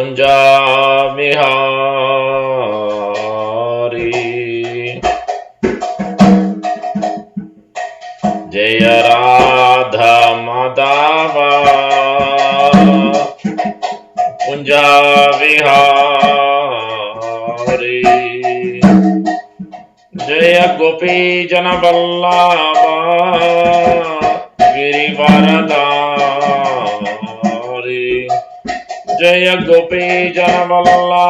कुंजा बिहारी। जय राधा माधवा कुंजा बिहारी। जय गोपी जन बल्लभा गिरिवरधारी। जय गोपी जन बल्लभा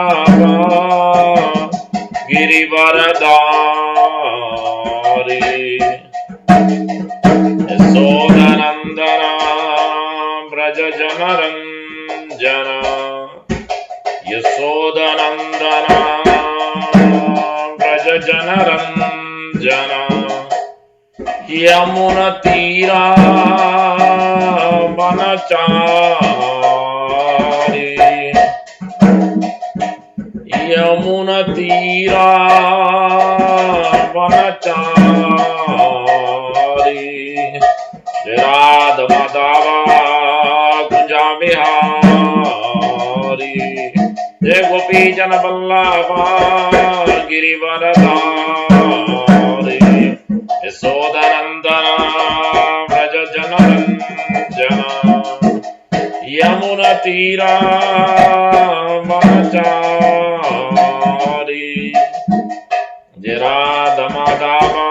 गिरिवरधारी। यशोदनंदन व्रज जनरंजन। यशोदनंदन व्रज जनरंजन। यमुना तीरा वनचारी। यमुना तीरा वनचारी। राधा माधवा कुंजा बिहारी। जय गोपी जन बल्लभा गिरिवरधारी। यशोदनंदन व्रज जनरंजन। यमुना तीरा वनचारी। जय राधा माधवा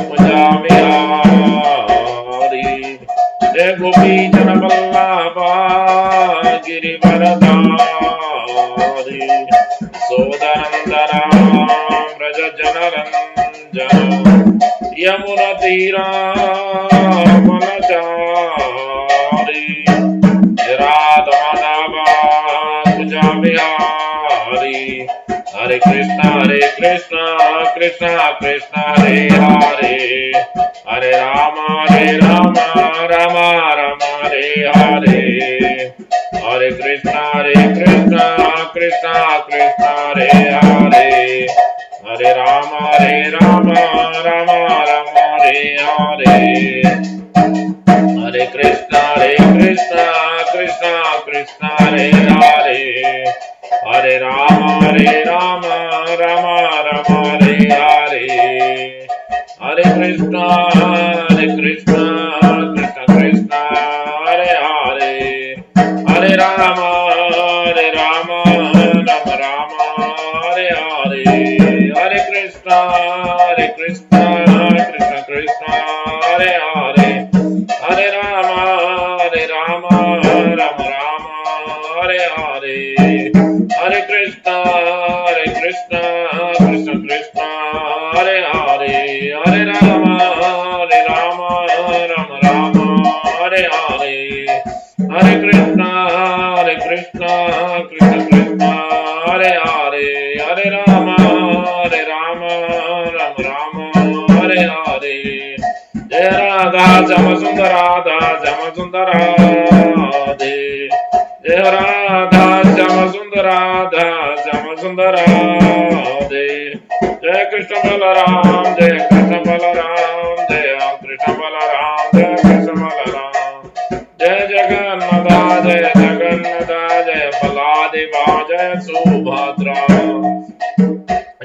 कुंजा बिहारी। जय गोपी जन बल्लभा गिरिवरधारी। यशोदनंदन व्रज जनरंजन। यमुना तीरा वनचारी। राधा माधवा कुंजा बिहारी। हरे कृष्णा कृष्णा कृष्णा हरे हरे। हरे राम राम राम हरे हरे। हरे कृष्णा कृष्णा कृष्णा हरे हरे। हरे राम राम राम हरे हरे। हरे कृष्णा कृष्णा कृष्णा हरे हरे। हरे राम राम राम हरे हरे। हरे कृष्णा कृष्णा कृष्णा हरे हरे। हरे राम राम राम हरे हरे। हरे कृष्णा कृष्णा कृष्णा हरे हरे। हरे राम राम राम हरे हरे। हरे कृष्णा कृष्णा कृष्णा हरे हरे। हरे राम राम राम हरे हरे। हरे कृष्णा कृष्णा कृष्णा हरे हरे। हरे राम राम राम हरे हरे। जय राधा श्याम सुंदर राधा श्याम सुंदर राधे। जय राधा श्याम सुंदर राधा श्याम सुंदर राधे। जय कृष्ण बलराम जय कृष्ण बलराम जय कृष्ण बलराम जय कृष्ण बलराम। जय जगन्नाथ जय बलादेवा जय सुभद्रा।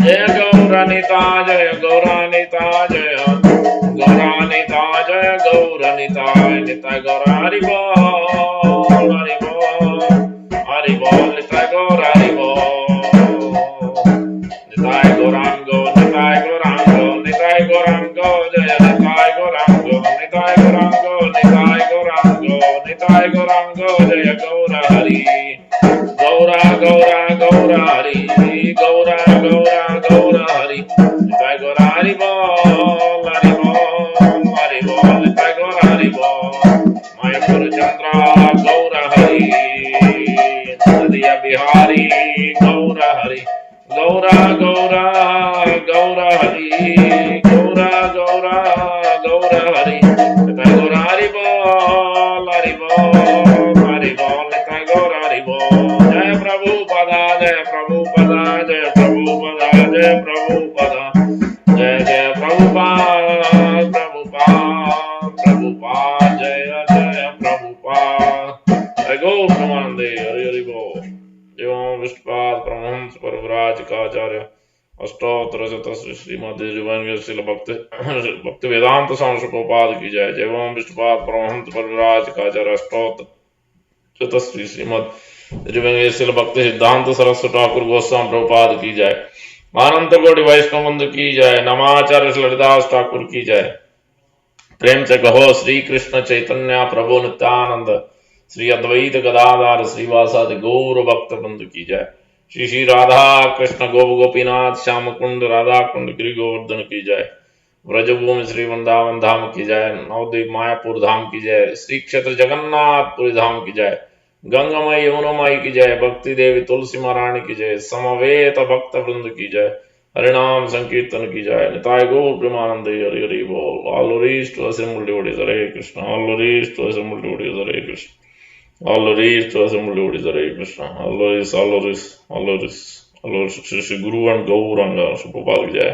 जय गौरानिता जय गौरानिता जय गौरानिता जय गौरानिताय निताय गौर हरि बोल हरि बोल हरि बोल निताय गौर हरि बोल। निताय गौरांगो निताय गौरांगो निताय गौरांगो जय निताय गौरांगो निताय गौरांगो निताय गौरांगो निताय गौरांगो जय गौर हरि। गौरा गौरा गौरा हरि गौरा गौरा गौरा हरि निताय गौर हरि बोल हरि बोल हरि बोल निताय गौर हरि बोल। माय गुरु चंद्र गौर हरि नदिया बिहारी गौर हरि। गौरा गौरा गौरा हरि गौरा गौरा गौरा हरि निताय गौर हरि बोल हरि बोल हरि बोल निताय गौर हरि बोल। श्री श्रीमद श्रील भक्ति वेदांत स्वामी प्रभुपाद की जय। जय ओम विष्णुपाद परमहंस परिव्राज काचार्य अष्टोत्तर श्री श्रीमद श्रील भक्ति सिद्धांत सरस्वती ठाकुर गोस्वामी प्रभुपाद की जय। आनंद कोटि वैष्णव बंधु की जय। नमाचार्य श्रीदास ठाकुर की जय। प्रेम से कहो श्री कृष्ण चैतन्य प्रभु नित्यानंद श्री अद्वैत गदाधर श्रीवासादि गौर भक्त बंधु की जय। श्री श्री राधा कृष्ण गोप गोपीनाथ श्याम कुंड राधा कुंड गिरि गोवर्धन की जय। व्रजभूमि श्री वृंदावन धाम की जय। नवद्वीप मायापुर धाम की जय। श्री क्षेत्र जगन्नाथपुरी धाम की जय। गंगामयी यमुनामयी की जय। भक्ति देवी तुलसी महारानी की जय। समवेत भक्त वृंद की जय। हरिनाम संकीर्तन की जय। निताय गौर प्रेमानंद हरि हरि बोल। All reach to assemble devotees Hare Krishna. All reach to assemble devotees Hare Krishna. All reach to assemble devotees Hare Krishna. All reach. Shri Guru and Gauranga. Prabhupada ki jai.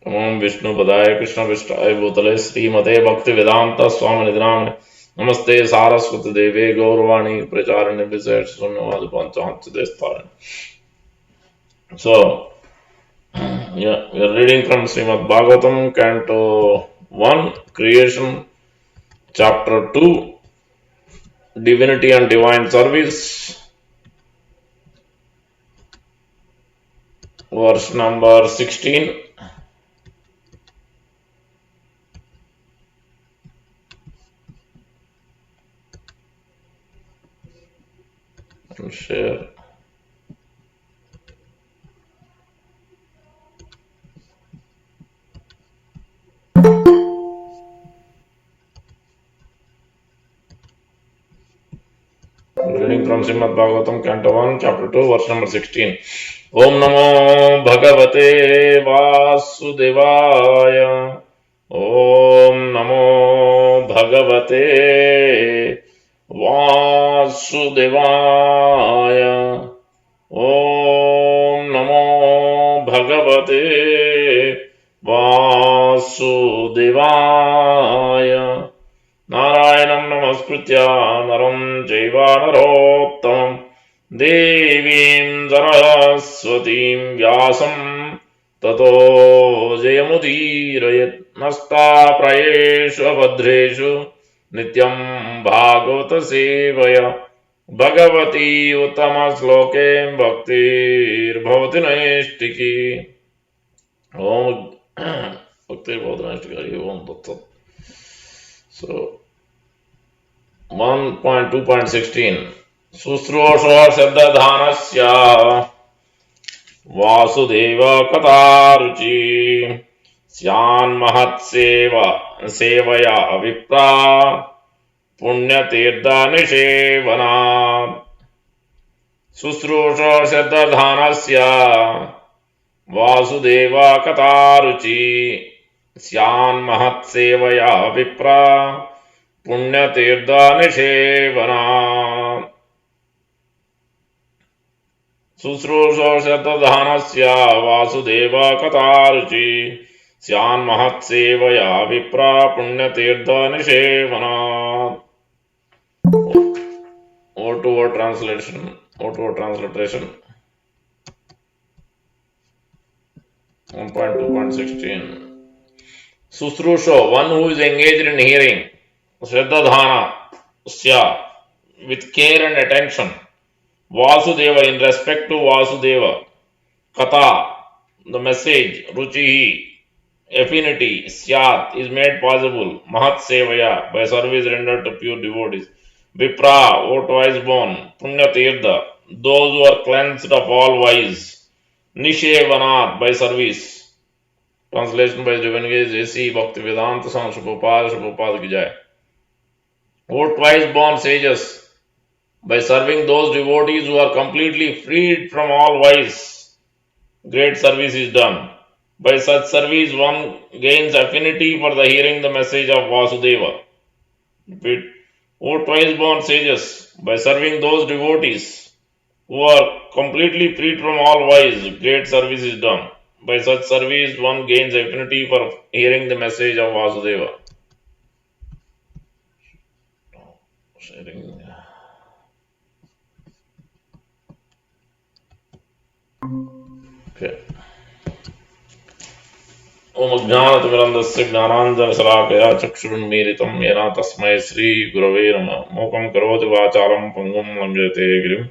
Om Vishnu Padaya Krishna Vishtaye Bhutale Srimate Bhakti Vedanta Swami Nidinamne Namaste Saraswati Deve Gauravani Pracharane Viset Sunyavadi Panchahantya Destharane. So, yeah, we are reading from Srimad Bhagavatam, Canto 1, Creation, Chapter 2, Divinity and Divine Service, verse number 16. And share. Reading from Srimad Bhagavatam, Canto 1, Chapter 2, verse number 16. Om Namo Bhagavate Vasudevaya. Om Namo Bhagavate Vasudevaya. Om Namo Bhagavate Vasudevaya. Narayanam Namaskritya Naram Jaiva Narottam Devim Saraswatim Vyasam Tato Jayamudirayat Nasta Prayeshu Abhadreshu Nityam Bhagavata Sevaya Bhagavati Uttama Sloke Bhaktir Bhavati Naistiki. Om Bhaktir Bhavati Naistiki. Om Tattat. So 1.2.16 Susrosho Shabdadhanasya Vasudeva Kataruchi Syan Mahat Sevaya Vipra Punyatirtha Nishevana. Susrosho Shabdadhanasya Vasudeva Kataruchi Syan Mahat Sevaya Vipra Punyatirtha Nishevana. Susrusho Shatadhanasya Vasudeva Kataruchi Syan Mahat Sevaya Vipra Punyatirtha Nishevana. Word to word translation. 1.2.16 Susrusho, one who is engaged in hearing, Shraddha Sya, with care and attention, Vasudeva, in respect to Vasudeva, Katha, the message, Ruchihi, affinity, Syat, is made possible, Mahat Sevaya, by service rendered to pure devotees, Vipra, O twice born, Punya Tirtha, those who are cleansed of all vice, Nishevanat, by service. Translation by Divine J.C. Bhakti Vedanta Swami Prabhupada ki jai. O twice born sages, by serving those devotees who are completely freed from all vice, great service is done. By such service, one gains affinity for the hearing the message of Vasudeva. Repeat. O twice born sages, by serving those devotees who are completely freed from all vice, great service is done. By such service, one gains affinity for hearing the message of Vasudeva. Sharing. Okay. ओम अज्ञानतिमिरन्दस्य ज्ञानाञ्जनशलाकया चक्षुरुन्मीलितं येन तस्मै श्रीगुरवे नमः। मूकं करोति वाचालं पङ्गुं लङ्घयते गिरिं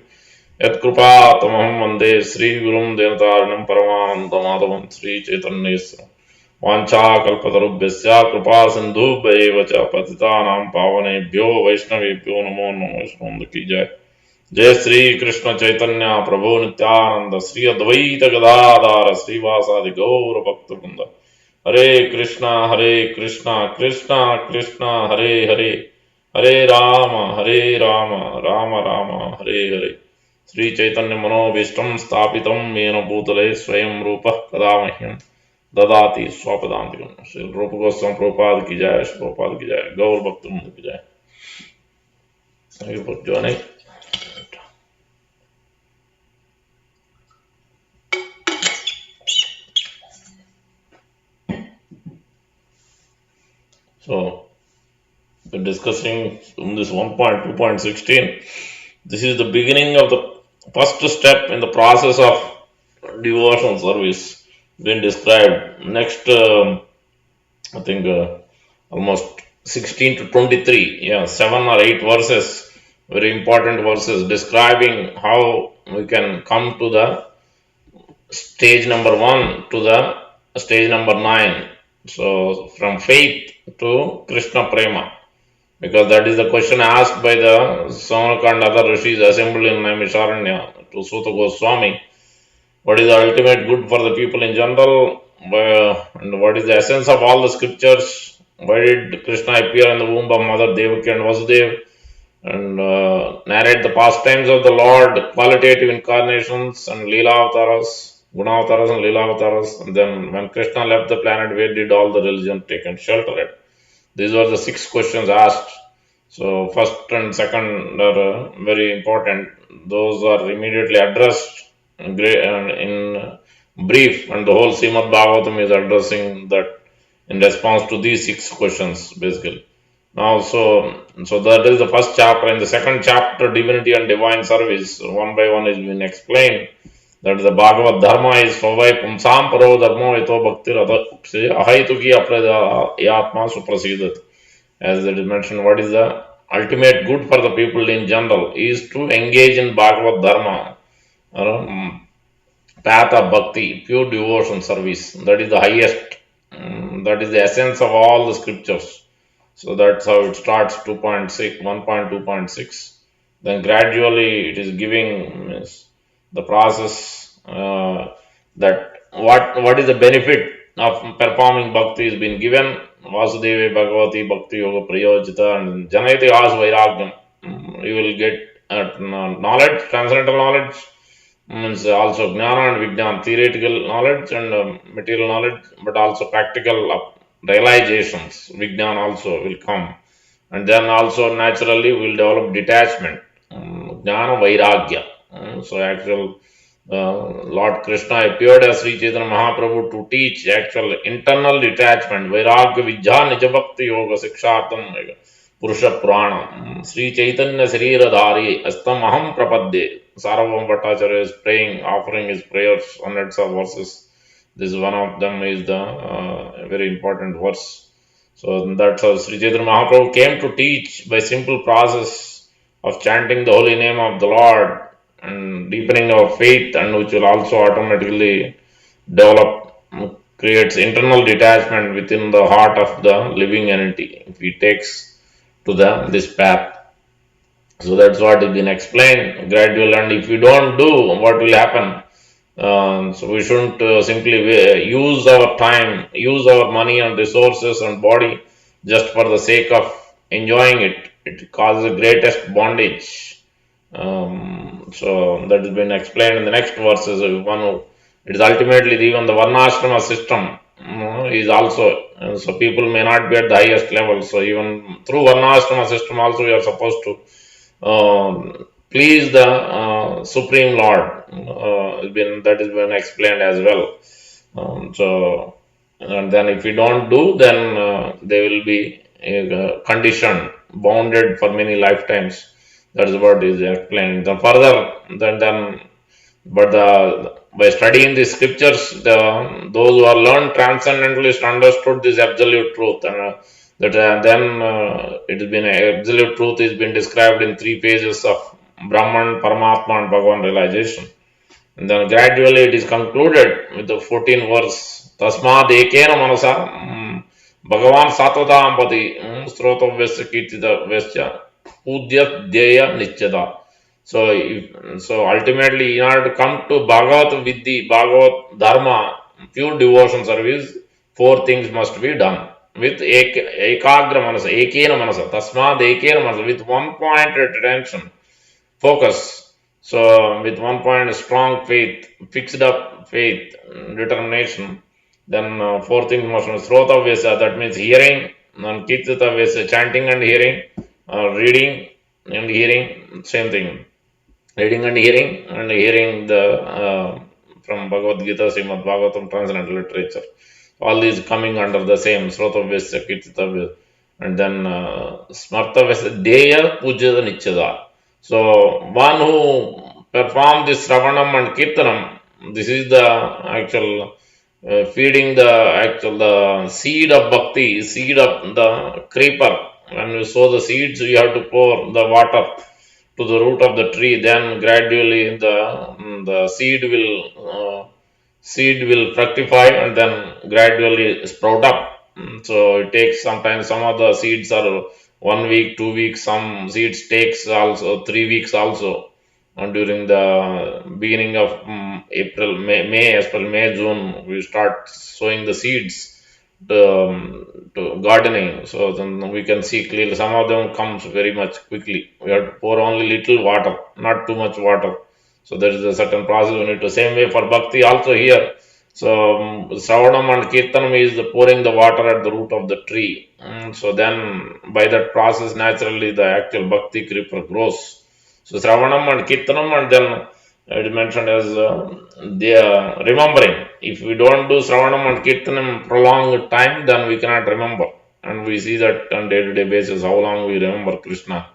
यत्कृपातमहं वन्दे श्रीगुरुं दीनतारिणं परमानन्दमाधवं श्रीचैतन्येश्वरम्। वाञ्छाकल्पतरुभ्यश्च कृपासिन्धुभ्यैव च पतितानां पावनेभ्यो वैष्णवेभ्यो नमो नमः। वैष्णव की जय। जय श्री कृष्ण चैतन्य प्रभु नित्यानंद श्री अद्वैत गदाधार श्रीवासादि गौर भक्तवृंद। हरे कृष्णा कृष्णा कृष्णा हरे हरे, हरे राम राम राम हरे हरे। श्री चैतन्य मनोभीष्टं स्थापितं येन भूतले स्वयं रूपः कदा मह्यं ददाति स्वपदान्तिकम्। श्री रूप गोस्वामी प्रभुपाद की जय, श्री प्रभुपाद की जय, गौर भक्तवृंद की जय। Thank you for joining. So we're discussing in this 1.2.16. This is the beginning of the first step in the process of devotional service being described. Next, I think almost 16 to 23, yeah, 7 or 8 verses, very important verses describing how we can come to the stage number 1 to the stage number 9. So from faith to Krishna Prema, because that is the question asked by the Saunaka and other rishis assembled in Naimisharanya to Suta Goswami. What is the ultimate good for the people in general? And what is the essence of all the scriptures? Why did Krishna appear in the womb of Mother Devaki and Vasudev and narrate the pastimes of the Lord, qualitative incarnations and Leela Avtaras, Guna Avtaras and Leela Avtaras? And then when Krishna left the planet, where did all the religion take and shelter at? These were the 6 questions asked. So first and second are very important. Those are immediately addressed in brief, and the whole Srimad Bhagavatam is addressing that in response to these 6 questions basically. Now, so that is the first chapter. In the second chapter, divinity and divine service, one by one is being explained. That the Bhagavad Dharma is Svavai Pumsam Paro Dharmo Eto Bhakti Ahaituki Aprada Yatma Suprasidat. As it is mentioned, what is the ultimate good for the people in general is to engage in Bhagavad Dharma, path of bhakti, pure devotion service. That is the highest, that is the essence of all the scriptures. So that's how it starts 2.6, 1.2.6. Then gradually it is giving the process that what is the benefit of performing bhakti is been given. Vasudeva Bhagavati Bhakti Yoga Prayojita and Janayati As Vairagyam. You will get knowledge, transcendental knowledge, means also Jnana and Vijnana, theoretical knowledge and material knowledge, but also practical realizations. Vijnana also will come. And then also naturally we will develop detachment, Jnana Vairagya. So actual Lord Krishna appeared as Sri Chaitanya Mahaprabhu to teach actual internal detachment, Vairagya Vijja Nija Bhakti Yoga Sikshartam Purusha Purana. Sri Chaitanya Sharira Dhari Astam Aham Prapadde. Sarvam Bhattacharya is praying, offering his prayers, hundreds of verses. This is one of them, is the very important verse. So that's how Sri Chaitanya Mahaprabhu came to teach by simple process of chanting the holy name of the Lord and deepening our faith, and which will also automatically develop, creates internal detachment within the heart of the living entity if he takes to this path. So that's what has been explained gradual, and if we don't do, what will happen? So we shouldn't simply use our time, use our money and resources and body just for the sake of enjoying it. It causes the greatest bondage. So that has been explained in the next verses. It is ultimately even the Varnashrama system is also, so people may not be at the highest level. So even through Varnashrama system also we are supposed to please the Supreme Lord. That has been explained as well. So and then if we don't do, then they will be conditioned, bounded for many lifetimes. That is what is explained. Then further, then But by studying the scriptures, those who are learned transcendentalist understood this absolute truth, and then it has been absolute truth is been described in three phases of Brahman, Paramatma, and Bhagavan realization. And then gradually it is concluded with the 14th verse. Tasmad ekena manasa Bhagavan satvatampati srotavasya kirtita vasya pudyat dhyaya nityada. So ultimately, in order to come to Bhagavat with the Bhagavat Dharma, pure devotion service, four things must be done. With ekagra manasa, ekena manasa, tasmad ekena manasa, with one point attention, focus. So with one point, strong faith, fixed up faith, determination. Then four things must be srota vyasa, that means hearing, and kirtita vyasa, chanting and hearing, reading and hearing, same thing, reading and hearing the from Bhagavad Gita, Srimad Bhagavatam, transcendental literature. All these coming under the same Srotavasya, Kirtitavya, and then Smartavasya, Deya, Pujada, Nichada. So one who perform this Sravanam and Kirtanam, this is the actual feeding the actual the seed of bhakti, seed of the creeper. When you sow the seeds, you have to pour the water to the root of the tree. Then gradually the seed will fructify and then gradually sprout up. So it takes sometimes some of the seeds are 1 week, 2 weeks. Some seeds takes also 3 weeks also. And during the beginning of April, May, June, we start sowing the seeds to gardening. So then we can see clearly some of them comes very much quickly. We have to pour only little water, not too much water. So there is a certain process we need to. Same way for bhakti also here. So Sravanam and Kirtanam is the pouring the water at the root of the tree. So then by that process naturally the actual bhakti creeper grows. So Sravanam and Kirtanam, and then it is mentioned as they are remembering. If we don't do Sravanam and Kirtanam prolonged time, then we cannot remember. And we see that on day-to-day basis, how long we remember Krishna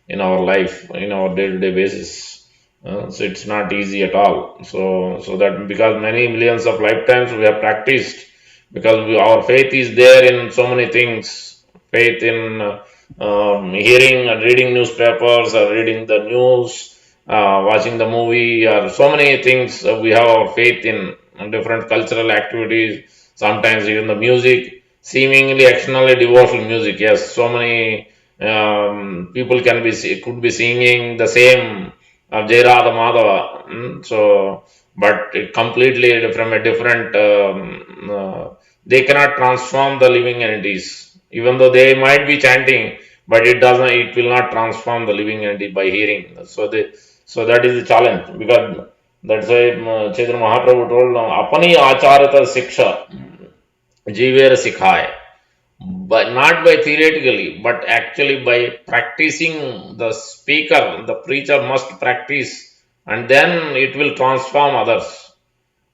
in our life, in our day-to-day basis. So it's not easy at all. So that because many millions of lifetimes we have practiced, because our faith is there in so many things. Faith in hearing and reading newspapers or reading the news, watching the movie, or so many things we have our faith in different cultural activities, sometimes even the music, seemingly externally devotional music. Yes, so many people could be singing the same of Jai Radha Madhava. But it completely from a different, they cannot transform the living entities, even though they might be chanting, but it will not transform the living entity by hearing. So that is the challenge, because that's why Chaitanya Mahaprabhu told, Apani Acharata Siksha Jivera Sikhaya, but not by theoretically, but actually by practicing. The speaker, the preacher must practice, and then it will transform others.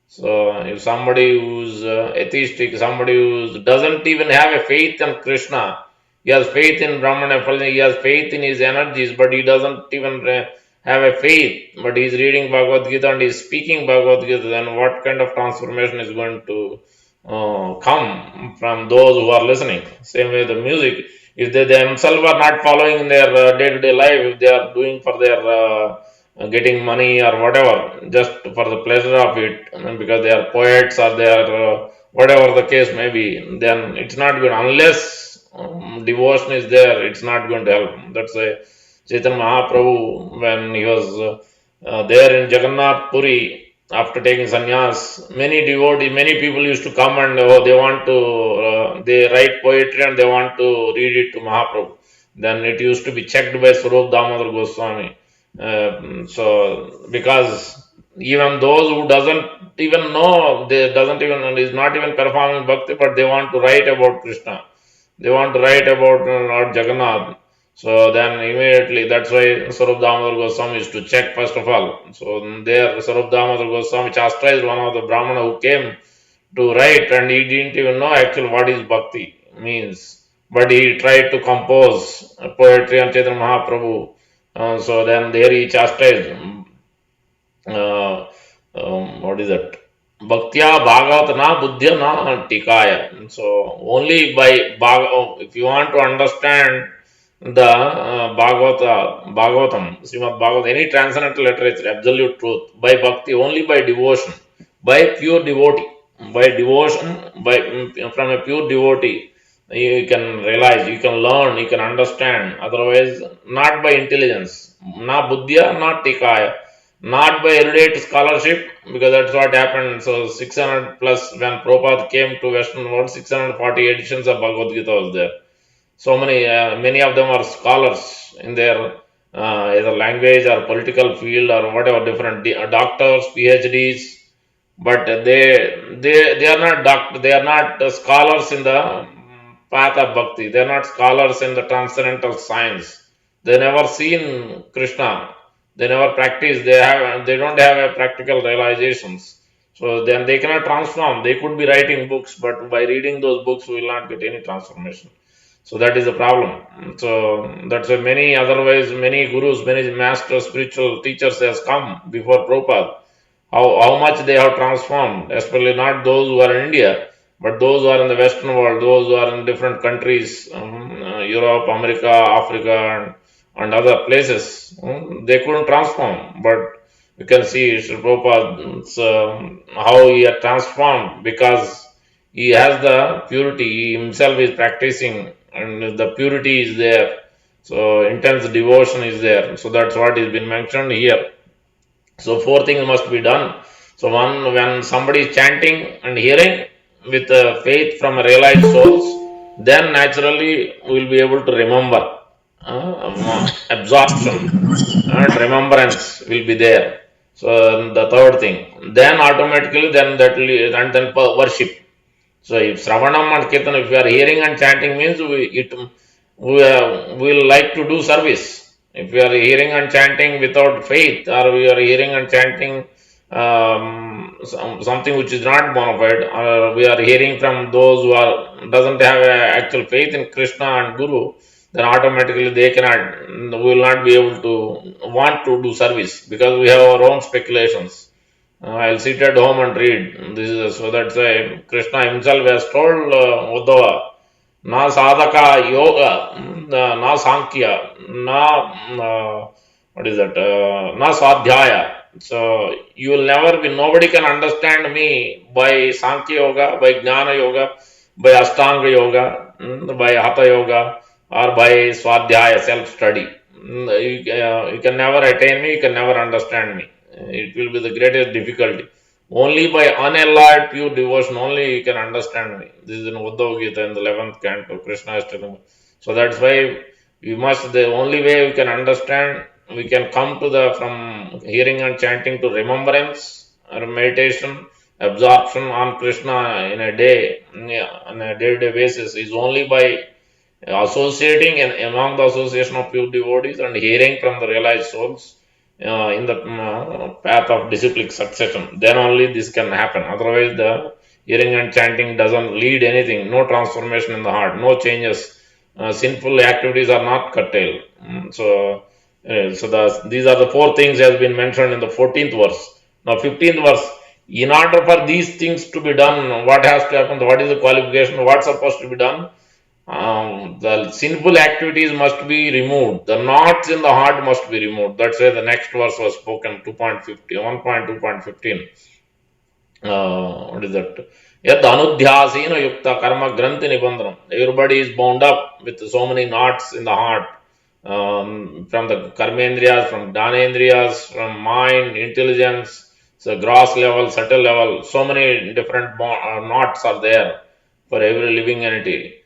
So if somebody who's atheistic, somebody who doesn't even have a faith in Krishna, he has faith in Brahman, he has faith in his energies, but he doesn't even have a faith, but he's reading Bhagavad Gita and he's speaking Bhagavad Gita, then what kind of transformation is going to come from those who are listening? Same way the music, if they themselves are not following in their day-to-day life, if they are doing for their getting money or whatever, just for the pleasure of it, because they are poets or they are whatever the case may be, then it's not good. Unless devotion is there, it's not going to help. That's why Chaitanya Mahaprabhu, when he was there in Jagannath Puri, after taking sannyas, many people used to come and they want to, they write poetry and they want to read it to Mahaprabhu. Then it used to be checked by Swarup Damodar Goswami. So because even those who doesn't even know, they doesn't even is not even performing bhakti, but they want to write about Krishna. They want to write about Lord Jagannath. So then immediately, that's why Swarup Damodar Goswami used to check first of all. So there Swarup Damodar Goswami chastised one of the Brahmana who came to write, and he didn't even know actually what is bhakti means. But he tried to compose poetry on Chaitanya Mahaprabhu. So then there he chastised. what is that? Bhaktya Bhagavata na Buddhya na Tikaya. So only by if you want to understand the Bhagavatam, Srimad Bhagavatam, any transcendental literature, absolute truth, by bhakti, only by devotion, by pure devotee, by devotion, from a pure devotee, you can realize, you can learn, you can understand. Otherwise, not by intelligence, na buddhya, not tikaya, not by erudite scholarship, because that's what happened. So 600 plus, when Prabhupada came to Western world, 640 editions of Bhagavad Gita was there. So many of them are scholars in their either language or political field or whatever, different doctors, PhDs, but they are not they are not scholars in the path of bhakti. They are not scholars in the transcendental science. They never seen Krishna. They never practice. They don't have a practical realizations. So then they cannot transform. They could be writing books, but by reading those books, we will not get any transformation. So that is the problem. So that's why many, otherwise many gurus, many masters, spiritual teachers has come before Prabhupada. How much they have transformed, especially not those who are in India, but those who are in the Western world, those who are in different countries, Europe, America, Africa, and other places. They couldn't transform, but you can see Sri Prabhupada's, how he had transformed, because he has the purity, he himself is practicing, and the purity is there. So intense devotion is there. So that's what is been mentioned here. So four things must be done. So one, when somebody is chanting and hearing with faith from realized souls, then naturally we will be able to remember. Absorption and remembrance will be there. So the third thing, then automatically, then that will, and then worship. So if Sravanam and Kirtan, if we are hearing and chanting, means we will like to do service. If we are hearing and chanting without faith, or we are hearing and chanting something which is not bona fide, or we are hearing from those who are doesn't have actual faith in Krishna and Guru, then automatically they cannot, we will not be able to want to do service, because we have our own speculations. I'll sit at home and read. This is so that's why Krishna himself has told Uddhava, na sadhaka yoga, na sankhya, na what is that? Na swadhyaya. So you will never be. Nobody can understand me by sankhya yoga, by jnana yoga, by ashtanga yoga, by hatha yoga, or by swadhyaya self study. You can never attain me. You can never understand me. It will be the greatest difficulty. Only by unalloyed pure devotion only you can understand me. This is in Uddhava Gita in the 11th canto. Krishna is telling. So that's why we must, the only way we can understand, we can come to the, from hearing and chanting to remembrance or meditation, absorption on Krishna in a day, on a day-to-day basis, is only by associating and among the association of pure devotees and hearing from the realized souls in the path of disciplic succession. Then only this can happen. Otherwise, the hearing and chanting doesn't lead anything. No transformation in the heart. No changes. Sinful activities are not curtailed. These are the four things has been mentioned in the 14th verse. Now, 15th verse. In order for these things to be done, what has to happen? What is the qualification? What's supposed to be done? The sinful activities must be removed. The knots in the heart must be removed. That's why the next verse was spoken, 2.50, 1.2.15. What is that? Yad anudhyasena yukta karma granthi nibandhanam. Everybody is bound up with so many knots in the heart. From the karmendriyas, from dhanendriyas, from mind, intelligence, so gross level, subtle level, so many different knots are there for every living entity.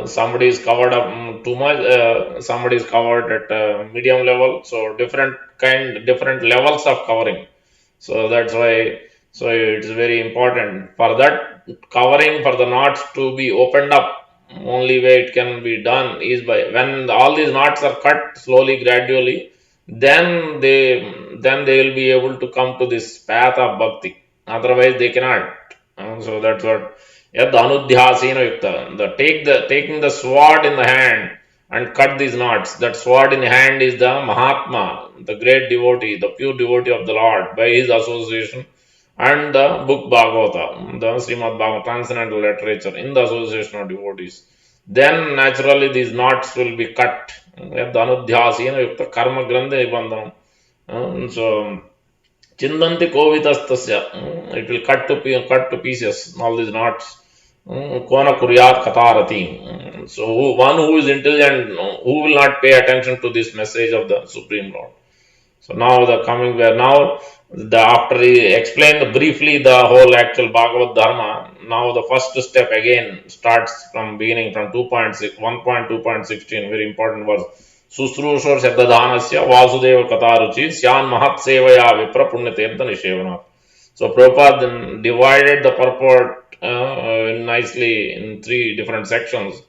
Somebody is covered up too much, somebody is covered at medium level, so different levels of covering. So that's why, so it's very important for that covering, for the knots to be opened up. Only way it can be done is by, when all these knots are cut slowly, gradually, then they will be able to come to this path of bhakti. Otherwise, they cannot. So that's what. Yad anudhyasena yukta. Taking the sword in the hand and cut these knots. That sword in hand is the Mahatma, the great devotee, the pure devotee of the Lord, by his association. and the book Bhagavata, the Srimad Bhagavatam, transcendental literature in the association of devotees. Then naturally these knots will be cut. Dhanudhyasena yukta karma grandha nibandhanam. So Chindanti kovitastasya, it will cut to pieces, all these knots. Kona kuryat katarati. So one who is intelligent, who will not pay attention to this message of the Supreme Lord. So now the coming where now the after he explained briefly the whole actual Bhagavad Dharma, now the first step again starts from beginning from 2.6, 1.2.16, very important verse. Susrushor Shaddadhanasya Vasudeva Kataruchi Syan Mahat Sevaya Vipra Punyatirtha Nishevana. So Prabhupada then divided the purport nicely in three different sections.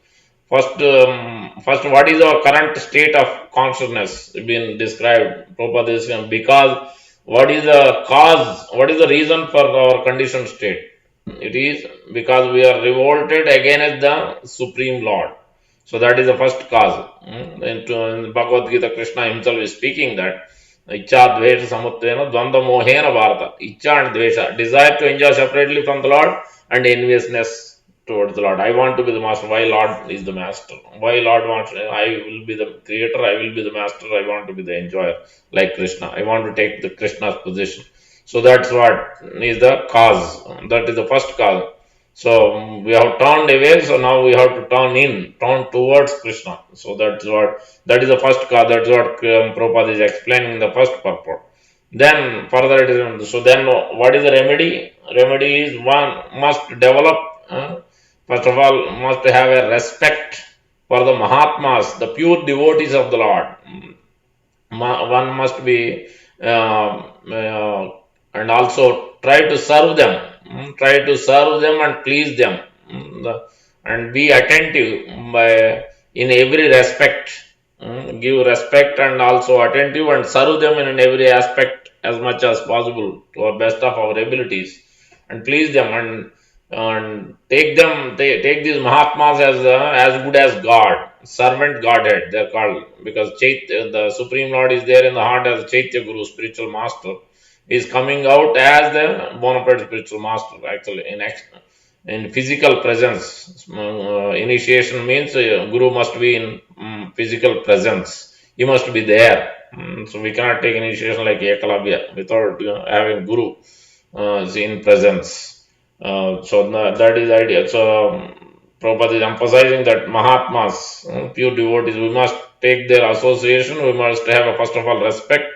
First, what is our current state of consciousness been described? Prabhupada is saying, because what is the cause, what is the reason for our conditioned state? It is because we are revolted against the Supreme Lord. So that is the first cause. In Bhagavad Gita, Krishna himself is speaking that Icha Dvesha Samutvena Dvanda Mohena Bharata. Icha and Dvesha, desire to enjoy separately from the Lord and enviousness towards the Lord. I want to be the master. Why Lord is the master? Why Lord wants, I will be the creator, I will be the master, I want to be the enjoyer like Krishna. I want to take the Krishna's position. So that's what is the cause. That is the first cause. So we have turned away, so now we have to turn towards Krishna. So that is the first cause. That's what Prabhupada is explaining in the first purport. Then further it is, so then what is the remedy? Remedy is one must develop, first of all, must have a respect for the Mahatmas, the pure devotees of the Lord. One must be and also try to serve them, and please them, and be attentive by in every respect, give respect and also attentive and serve them in every aspect as much as possible to our best of our abilities, and please them, and take these Mahatmas as good as God, servant Godhead they're called, because the Supreme Lord is there in the heart as Chaitya Guru, spiritual master, is coming out as the bona fide spiritual master actually in physical presence. Initiation means Guru must be in physical presence. He must be there. So we cannot take initiation like Ekalavya without having Guru in presence. So that is the idea. So Prabhupada is emphasizing that Mahatmas, pure devotees, we must take their association, we must have a, first of all, respect,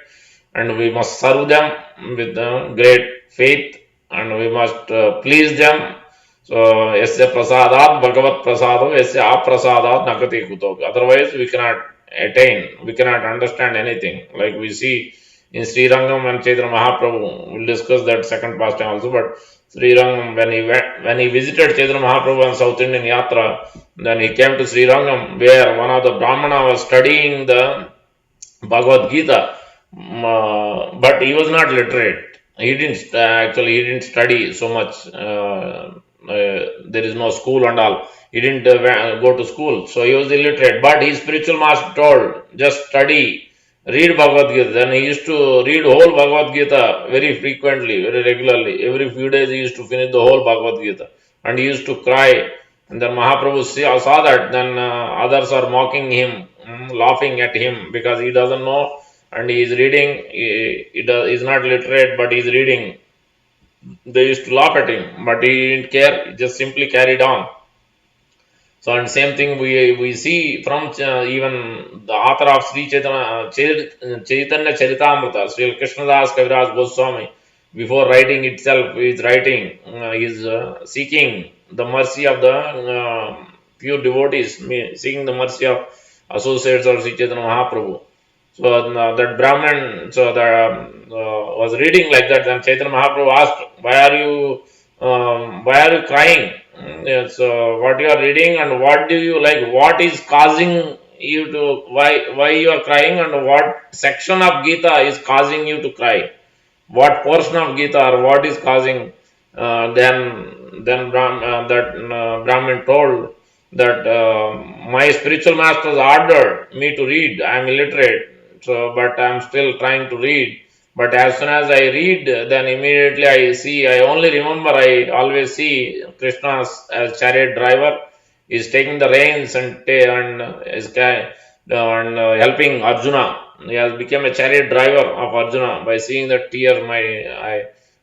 and we must serve them with great faith, and we must please them. So, yasya prasadat bhagavat prasado yasya aprasadat nakati kutok. Otherwise, we cannot attain, we cannot understand anything. Like we see in Sri Rangam and Chaitanya Mahaprabhu, we'll discuss that second pastime also, but Sri Rangam, when he visited Chaitanya Mahaprabhu on South Indian Yatra, then he came to Sri Rangam where one of the Brahmana was studying the Bhagavad Gita, but he was not literate. He didn't study so much. There is no school and all. He didn't go to school, so he was illiterate. But his spiritual master told, just study, read Bhagavad Gita. Then he used to read whole Bhagavad Gita very frequently, very regularly. Every few days he used to finish the whole Bhagavad Gita, and he used to cry. And then Mahaprabhu saw that. Then others are mocking him, laughing at him because he doesn't know, and he is reading. He's not literate, but he's reading. They used to laugh at him, but he didn't care. He just simply carried on. So, and same thing we see from even the author of Sri Chaitanya Charitamrita, Sri Krishnadas Kaviraj Goswami, before writing itself, he is seeking the mercy of the pure devotees, seeking the mercy of associates of Sri Chaitanya Mahaprabhu. So that Brahman, so that was reading like that. Then Chaitanya Mahaprabhu asked, why are you crying? So what you are reading and what do you like? What is causing you to why you are crying, and what section of Gita is causing you to cry? What portion of Gita or what is causing? Then Brahmin told that my spiritual masters ordered me to read. I am illiterate, so but I am still trying to read. But as soon as I read, then immediately I only remember, I always see Krishna as chariot driver is taking the reins and helping Arjuna. He has become a chariot driver of Arjuna. By seeing the tear,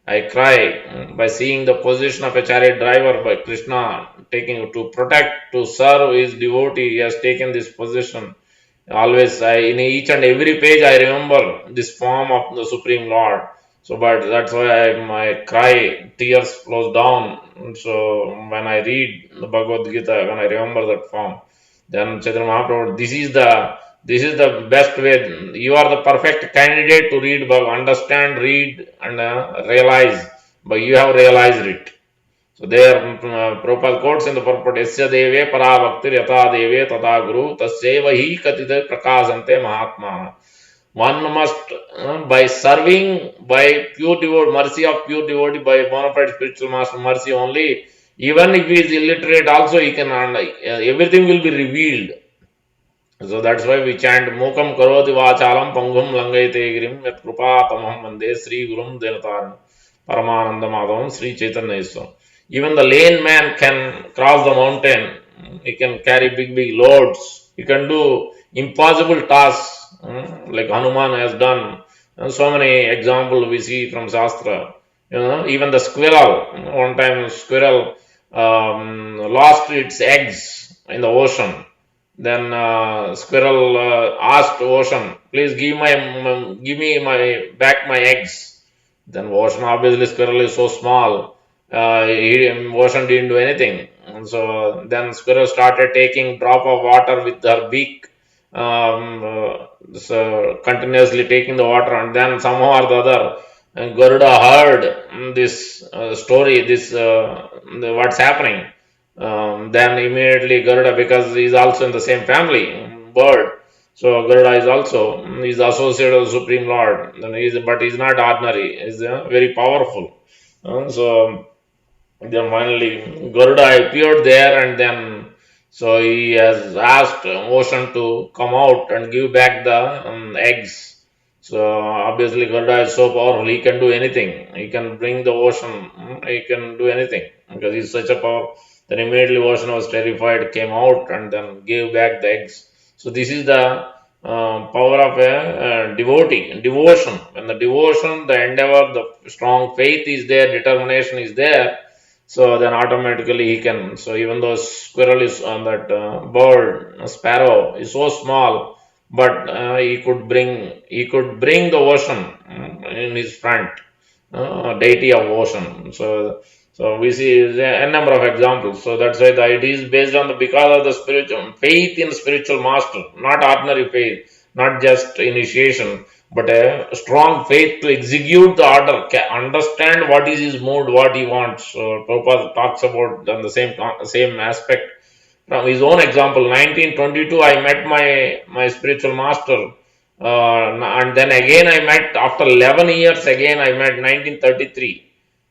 I cry by seeing the position of a chariot driver by Krishna taking to protect, to serve his devotee. He has taken this position. Always, in each and every page, I remember this form of the Supreme Lord. So, but that's why my cry, tears flows down. So, when I read the Bhagavad Gita, when I remember that form, then Chaitanya Mahaprabhu, this is the best way. You are the perfect candidate to read, understand, read, and realize. But you have realized it. So there, Prabhupada quotes in the purport, Yasya deve para bhaktir yata deve tata guru tasyeva hi katita prakasante mahatma. One must, by serving, by pure devotee, mercy of pure devotee, by bona fide spiritual master mercy only, even if he is illiterate also, he can, everything will be revealed. So that's why we chant Mukam Karoti Vachalam Pangum Langaite Girim Yat Krupa Tamaham Mande Sri Gurum Denataram Paramananda Madhavam Sri Chaitanya Iswam. Even the lame man can cross the mountain. He can carry big loads. He can do impossible tasks like Hanuman has done. And so many examples we see from Shastra. Even the squirrel. One time, squirrel lost its eggs in the ocean. Then squirrel asked ocean, "Please give me my back my eggs." Then ocean, obviously squirrel is so small, ocean didn't do anything. And so then squirrel started taking drop of water with her beak, so continuously taking the water, and then somehow or the other, Garuda heard this story, what's happening. Then immediately Garuda, because he is also in the same family, bird. So Garuda is also is associated with the Supreme Lord. Then but he is not ordinary. He is very powerful. So then finally Garuda appeared there, and then so he has asked ocean to come out and give back the eggs. So obviously Garuda is so powerful, he can do anything. He can bring the ocean, he can do anything because he's such a power. Then immediately ocean was terrified, came out and then gave back the eggs. So this is the power of a devotee, devotion. When the devotion, the endeavor, the strong faith is there, determination is there, so then automatically he can. So even though squirrel is on that bird, a sparrow is so small, but he could bring the ocean in his front, deity of ocean. So we see a number of examples. So that's why it is based on the because of the spiritual faith in spiritual master, not ordinary faith, not just initiation, but a strong faith to execute the order, understand what is his mood, what he wants. So Prabhupada talks about on the same aspect from his own example. 1922, I met my spiritual master, and then again I met after 11 years. Again I met 1933.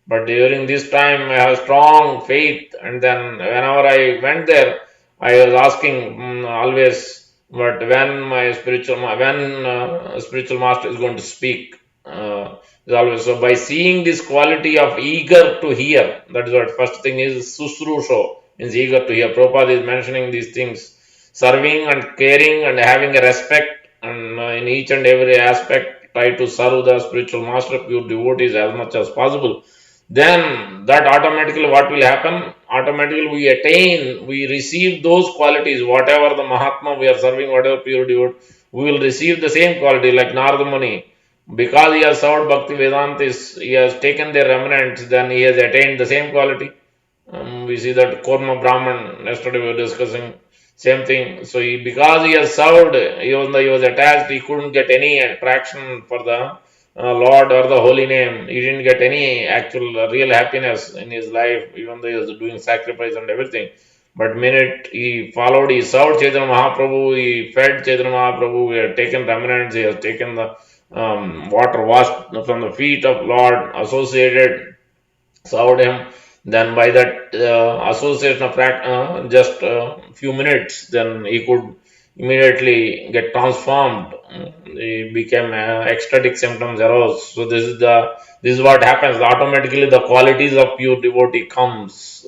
But during this time, I have strong faith, and then whenever I went there, I was asking always, but when spiritual master is going to speak, is always so. By seeing this quality of eager to hear, that is what first thing is susrusho, means eager to hear. Prabhupada is mentioning these things, serving and caring and having a respect, and in each and every aspect, try to serve the spiritual master, pure devotees as much as possible. Then that automatically what will happen? Automatically we receive those qualities, whatever the Mahatma we are serving, whatever pure devotee, we will receive the same quality like Narada Muni. Because he has served Bhakti Vedantis, he has taken their remnants, then he has attained the same quality. We see that Korma Brahman, yesterday we were discussing, same thing. So because he has served, he was attached, he couldn't get any attraction for the Lord or the holy name. He didn't get any actual real happiness in his life, even though he was doing sacrifice and everything. But minute he followed, he served Chaitanya Mahaprabhu, he fed Chaitanya Mahaprabhu, he had taken remnants, he has taken the water washed from the feet of Lord, associated, served him. Then by that association of just a few minutes, then immediately get transformed. He became ecstatic symptoms arose. So this is what happens. Automatically, the qualities of pure devotee comes.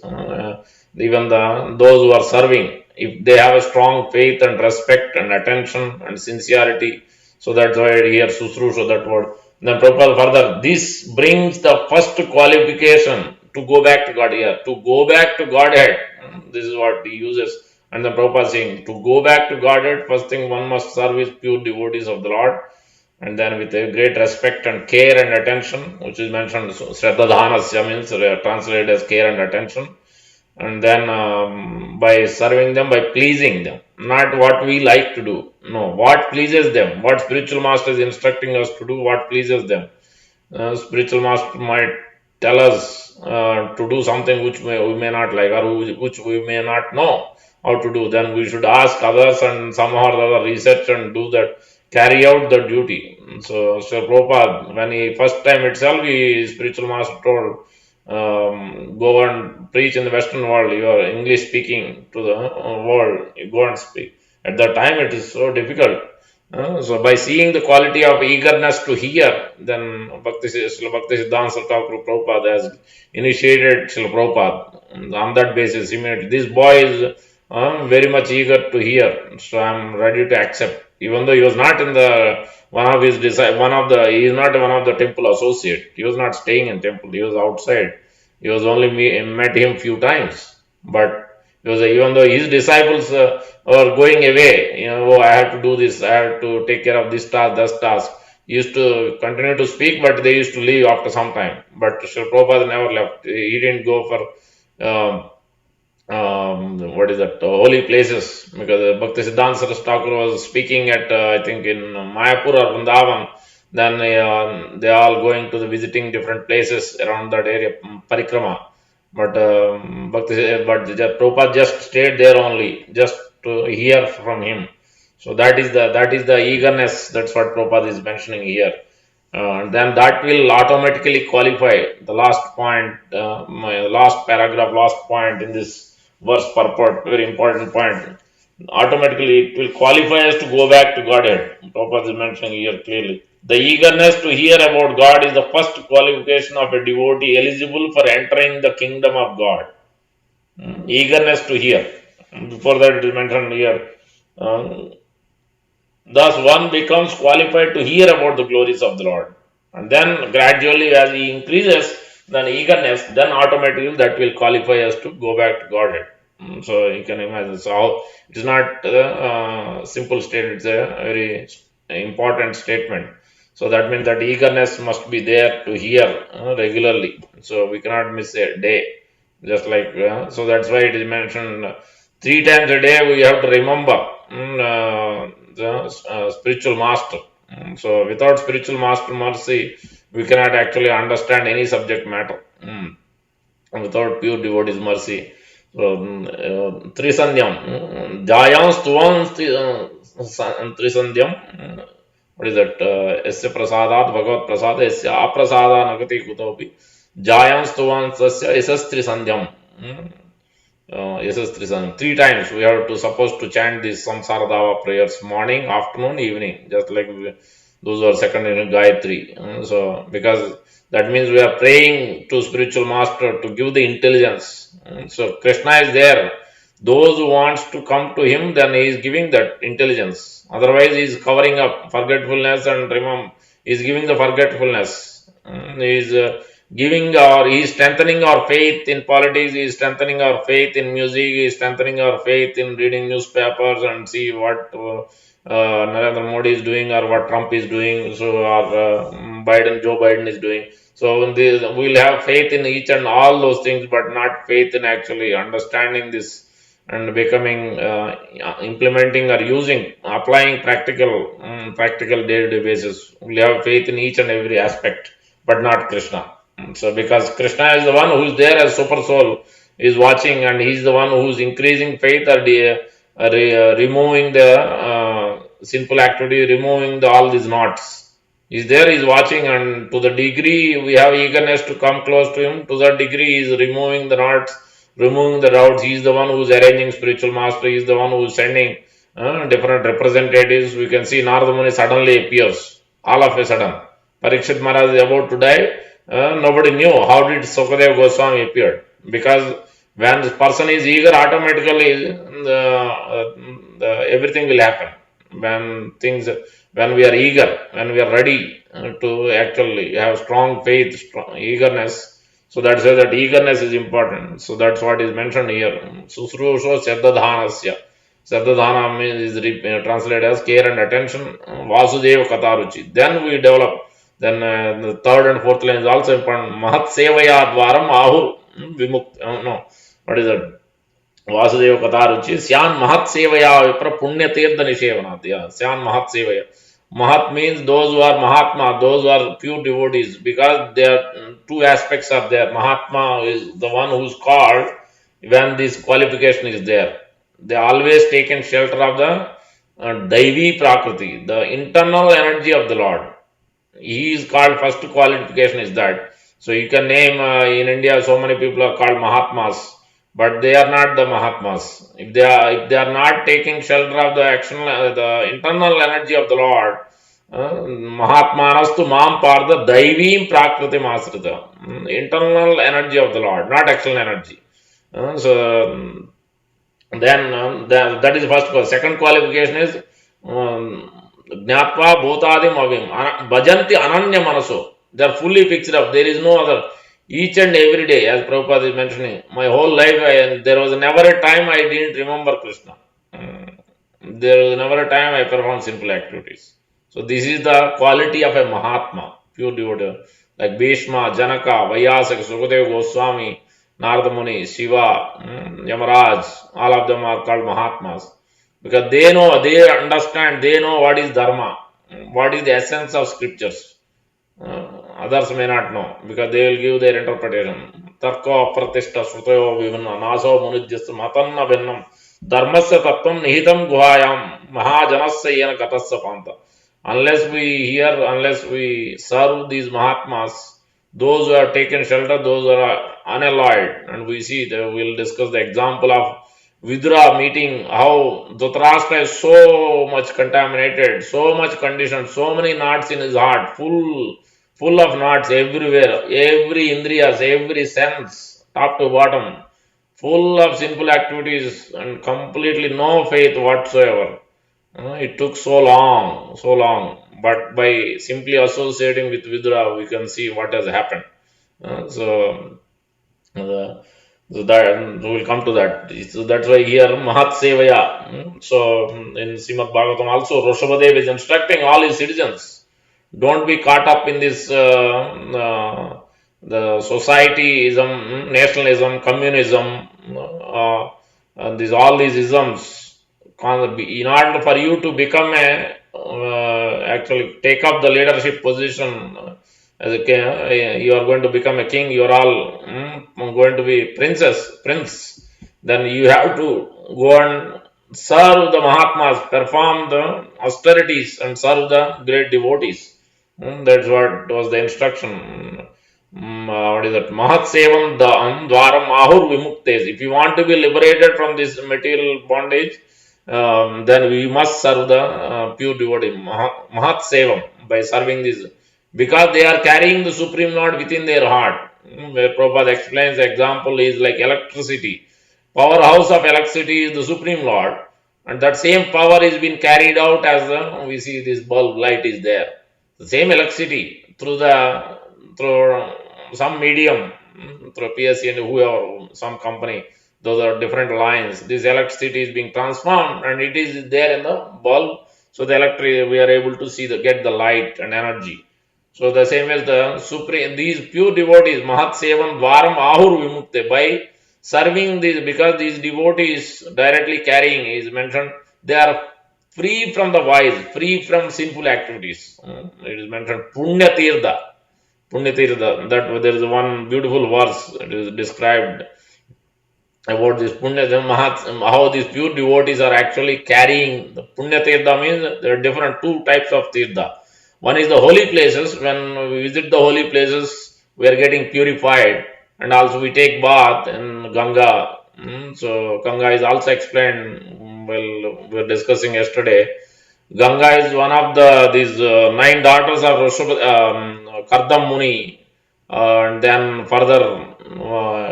Even those who are serving, if they have a strong faith and respect and attention and sincerity, so that's why here Susrusha that word. Then Prabhupada further, this brings the first qualification to go back to God here, to go back to Godhead. This is what he uses. And the Prabhupada saying, to go back to Godhead, first thing one must serve is pure devotees of the Lord, and then with a great respect and care and attention, which is mentioned, so, Shraddha Dhanasya means translated as care and attention, and then by serving them, by pleasing them, not what we like to do, no, what pleases them, what spiritual master is instructing us to do, what pleases them. Spiritual master might tell us to do something which we may not like, or which we may not know how to do. Then we should ask others and somehow or other research and do that, carry out the duty. So Prabhupada, when he first time itself, spiritual master told, go and preach in the Western world. You are English speaking to the world. You go and speak. At that time, it is so difficult. So by seeing the quality of eagerness to hear, then Srila Bhakti Siddhanta Thakur Prabhupada has initiated Srila Prabhupada. On that basis, immediately, this boy is very much eager to hear. So I am ready to accept. Even though he was not in the one of his he is not one of the temple associate. He was not staying in temple. He was outside. He was only met him few times. But he was, even though his disciples were going away, oh, I have to do this, I have to take care of this task, that task. He used to continue to speak, but they used to leave after some time. But Srila Prabhupada never left. He didn't go for what is that, holy places, because Bhakti Siddhanta Saraswati Thakur was speaking at I think in Mayapur or Vrindavan. Then they are all going to the visiting different places around that area, parikrama. But Prabhupada just stayed there only, just to hear from him. So that is the eagerness. That's what Prabhupada is mentioning here. Then that will automatically qualify the last point, my last paragraph, last point in this verse purport, very important point. Automatically, it will qualify us to go back to Godhead. Prabhupada is mentioning here clearly. The eagerness to hear about God is the first qualification of a devotee eligible for entering the kingdom of God. Eagerness to hear. Before that, it is mentioned here. Thus, one becomes qualified to hear about the glories of the Lord. And then, gradually, as he increases the eagerness, then automatically that will qualify us to go back to Godhead. So, you can imagine. So, it is not a simple statement, it's a very important statement. So, that means that eagerness must be there to hear regularly. So, we cannot miss a day. Just like, so that's why it is mentioned 3 times a day we have to remember the spiritual master. So without spiritual master mercy, we cannot actually understand any subject matter. Without pure devotee's mercy. So Trisandhyam, Jayam Stuvam Trisandhyam. What is that? Esya prasadat bhagavat prasada esya aprasada nagati kutopi. Jayam Stuvam Sasya Esas Trisandhyam. Yes, 3 times we have to supposed to chant these Samsara Dava prayers morning, afternoon, evening, just like those who are second in Gayatri. So, because that means we are praying to spiritual master to give the intelligence. So, Krishna is there. Those who wants to come to him, then he is giving that intelligence. Otherwise, he is covering up forgetfulness and remember, he is giving the forgetfulness. He is giving he is strengthening our faith in politics, he is strengthening our faith in music, he is strengthening our faith in reading newspapers and see what Narendra Modi is doing or what Trump is doing, so or Joe Biden is doing. So we'll have faith in each and all those things, but not faith in actually understanding this and becoming implementing or using, applying practical day-to-day basis. We'll have faith in each and every aspect, but not Krishna. So because Krishna is the one who is there as super soul, is watching, and he is the one who is increasing faith or removing the sinful activity, removing all these knots. He is there, he is watching, and to the degree we have eagerness to come close to him, to that degree he is removing the knots, removing the doubts. He is the one who is arranging spiritual master, he is the one who is sending different representatives. We can see Narada Muni suddenly appears, all of a sudden. Parikshit Maharaj is about to die. Nobody knew how did Sukadeva Goswami appeared, because when the person is eager, automatically everything will happen. When things, when we are eager, when we are ready to actually have strong faith, strong eagerness. So that's why that eagerness is important. So that's what is mentioned here. Susrusho Siddhadhanasya. Shraddha is translated as care and attention. Vasudeva Kataruchi. Then we develop. Then the third and fourth line is also important. Mahat Sevaya Dvaram Ahur Vimukt. No, what is that? Vasudeva Kataruchi. Syan Mahat Sevaya Vipra Punya Tirtha Nishevanat. Yeah, Syan Mahat Sevaya. Mahat means those who are Mahatma, those who are pure devotees, because there are two aspects are there. Mahatma is the one who is called when this qualification is there. They always taken shelter of the Daivi Prakriti, the internal energy of the Lord. He is called, first qualification is that. So you can name in India so many people are called Mahatmas, but they are not the Mahatmas. If they are not taking shelter of the action, the internal energy of the Lord, Mahatmanastu Mam Parda Daivim Prakriti Masrita, internal energy of the Lord, not external energy. So then that is the first qualification. Second qualification is Jnatva Bhutadim Avim Bhajanti Ananya Manaso. They are fully fixed up. There is no other. Each and every day, as Prabhupada is mentioning, my whole life, there was never a time I didn't remember Krishna. There was never a time I performed simple activities. So this is the quality of a Mahatma, pure devotee, like Bhishma, Janaka, Vyasaka, Sukadeva Goswami, Narada Muni, Shiva, Yamaraj, all of them are called Mahatmas. Because they know, they understand, they know what is Dharma, what is the essence of scriptures. Others may not know, because they will give their interpretation. Tarko apratishta srutayo vivanna naso munidhyasta matanna vinnam dharmasya tattvam nihitam guhayam mahajanasya yena gatasya panta. Unless we hear, unless we serve these Mahatmas, those who have taken shelter, those who are unalloyed, and we see, we'll discuss the example of Vidura meeting, how Dhritarashtra is so much contaminated, so much conditioned, so many knots in his heart, full of knots everywhere, every indriyas, every sense, top to bottom, full of sinful activities and completely no faith whatsoever. It took so long, so long. But by simply associating with Vidura, we can see what has happened. So, uh, so that we will come to that. So that's why here Mahat Sevaya. So in Srimad Bhagavatam also, Rishabhadev is instructing all his citizens, don't be caught up in this the societyism, nationalism, communism, all these isms. In order for you to become a actually take up the leadership position as a king, you are going to become a king. You are all going to be prince. Then you have to go and serve the Mahatmas, perform the austerities, and serve the great devotees. That's what was the instruction. What is that? Mahat Sevam Dwaram Ahur Vimuktes. If you want to be liberated from this material bondage, then we must serve the pure devotee. Mahat Sevam, by serving this. Because they are carrying the Supreme Lord within their heart. Where Prabhupada explains the example is like electricity. Powerhouse of electricity is the Supreme Lord. And that same power is being carried out as we see this bulb light is there. The same electricity through some medium, through PSC and whoever, some company, those are different lines. This electricity is being transformed and it is there in the bulb. So the electric, we are able to see get the light and energy. So the same as the supreme, these pure devotees, Mahat Sevan Dwaram Ahur Vimukte, by serving these, because these devotees directly carrying is mentioned, they are free from the vice, free from sinful activities. It is mentioned Punya Tirtha. Punya Tirtha, that there is one beautiful verse, it is described about this Punya, how these pure devotees are actually carrying. The Punya Tirtha means there are different two types of Tirtha. One is the holy places. When we visit the holy places, we are getting purified, and also we take bath in Ganga. So Ganga is also explained well, we were discussing yesterday. Ganga is one of these nine daughters of Kardam Muni, and then further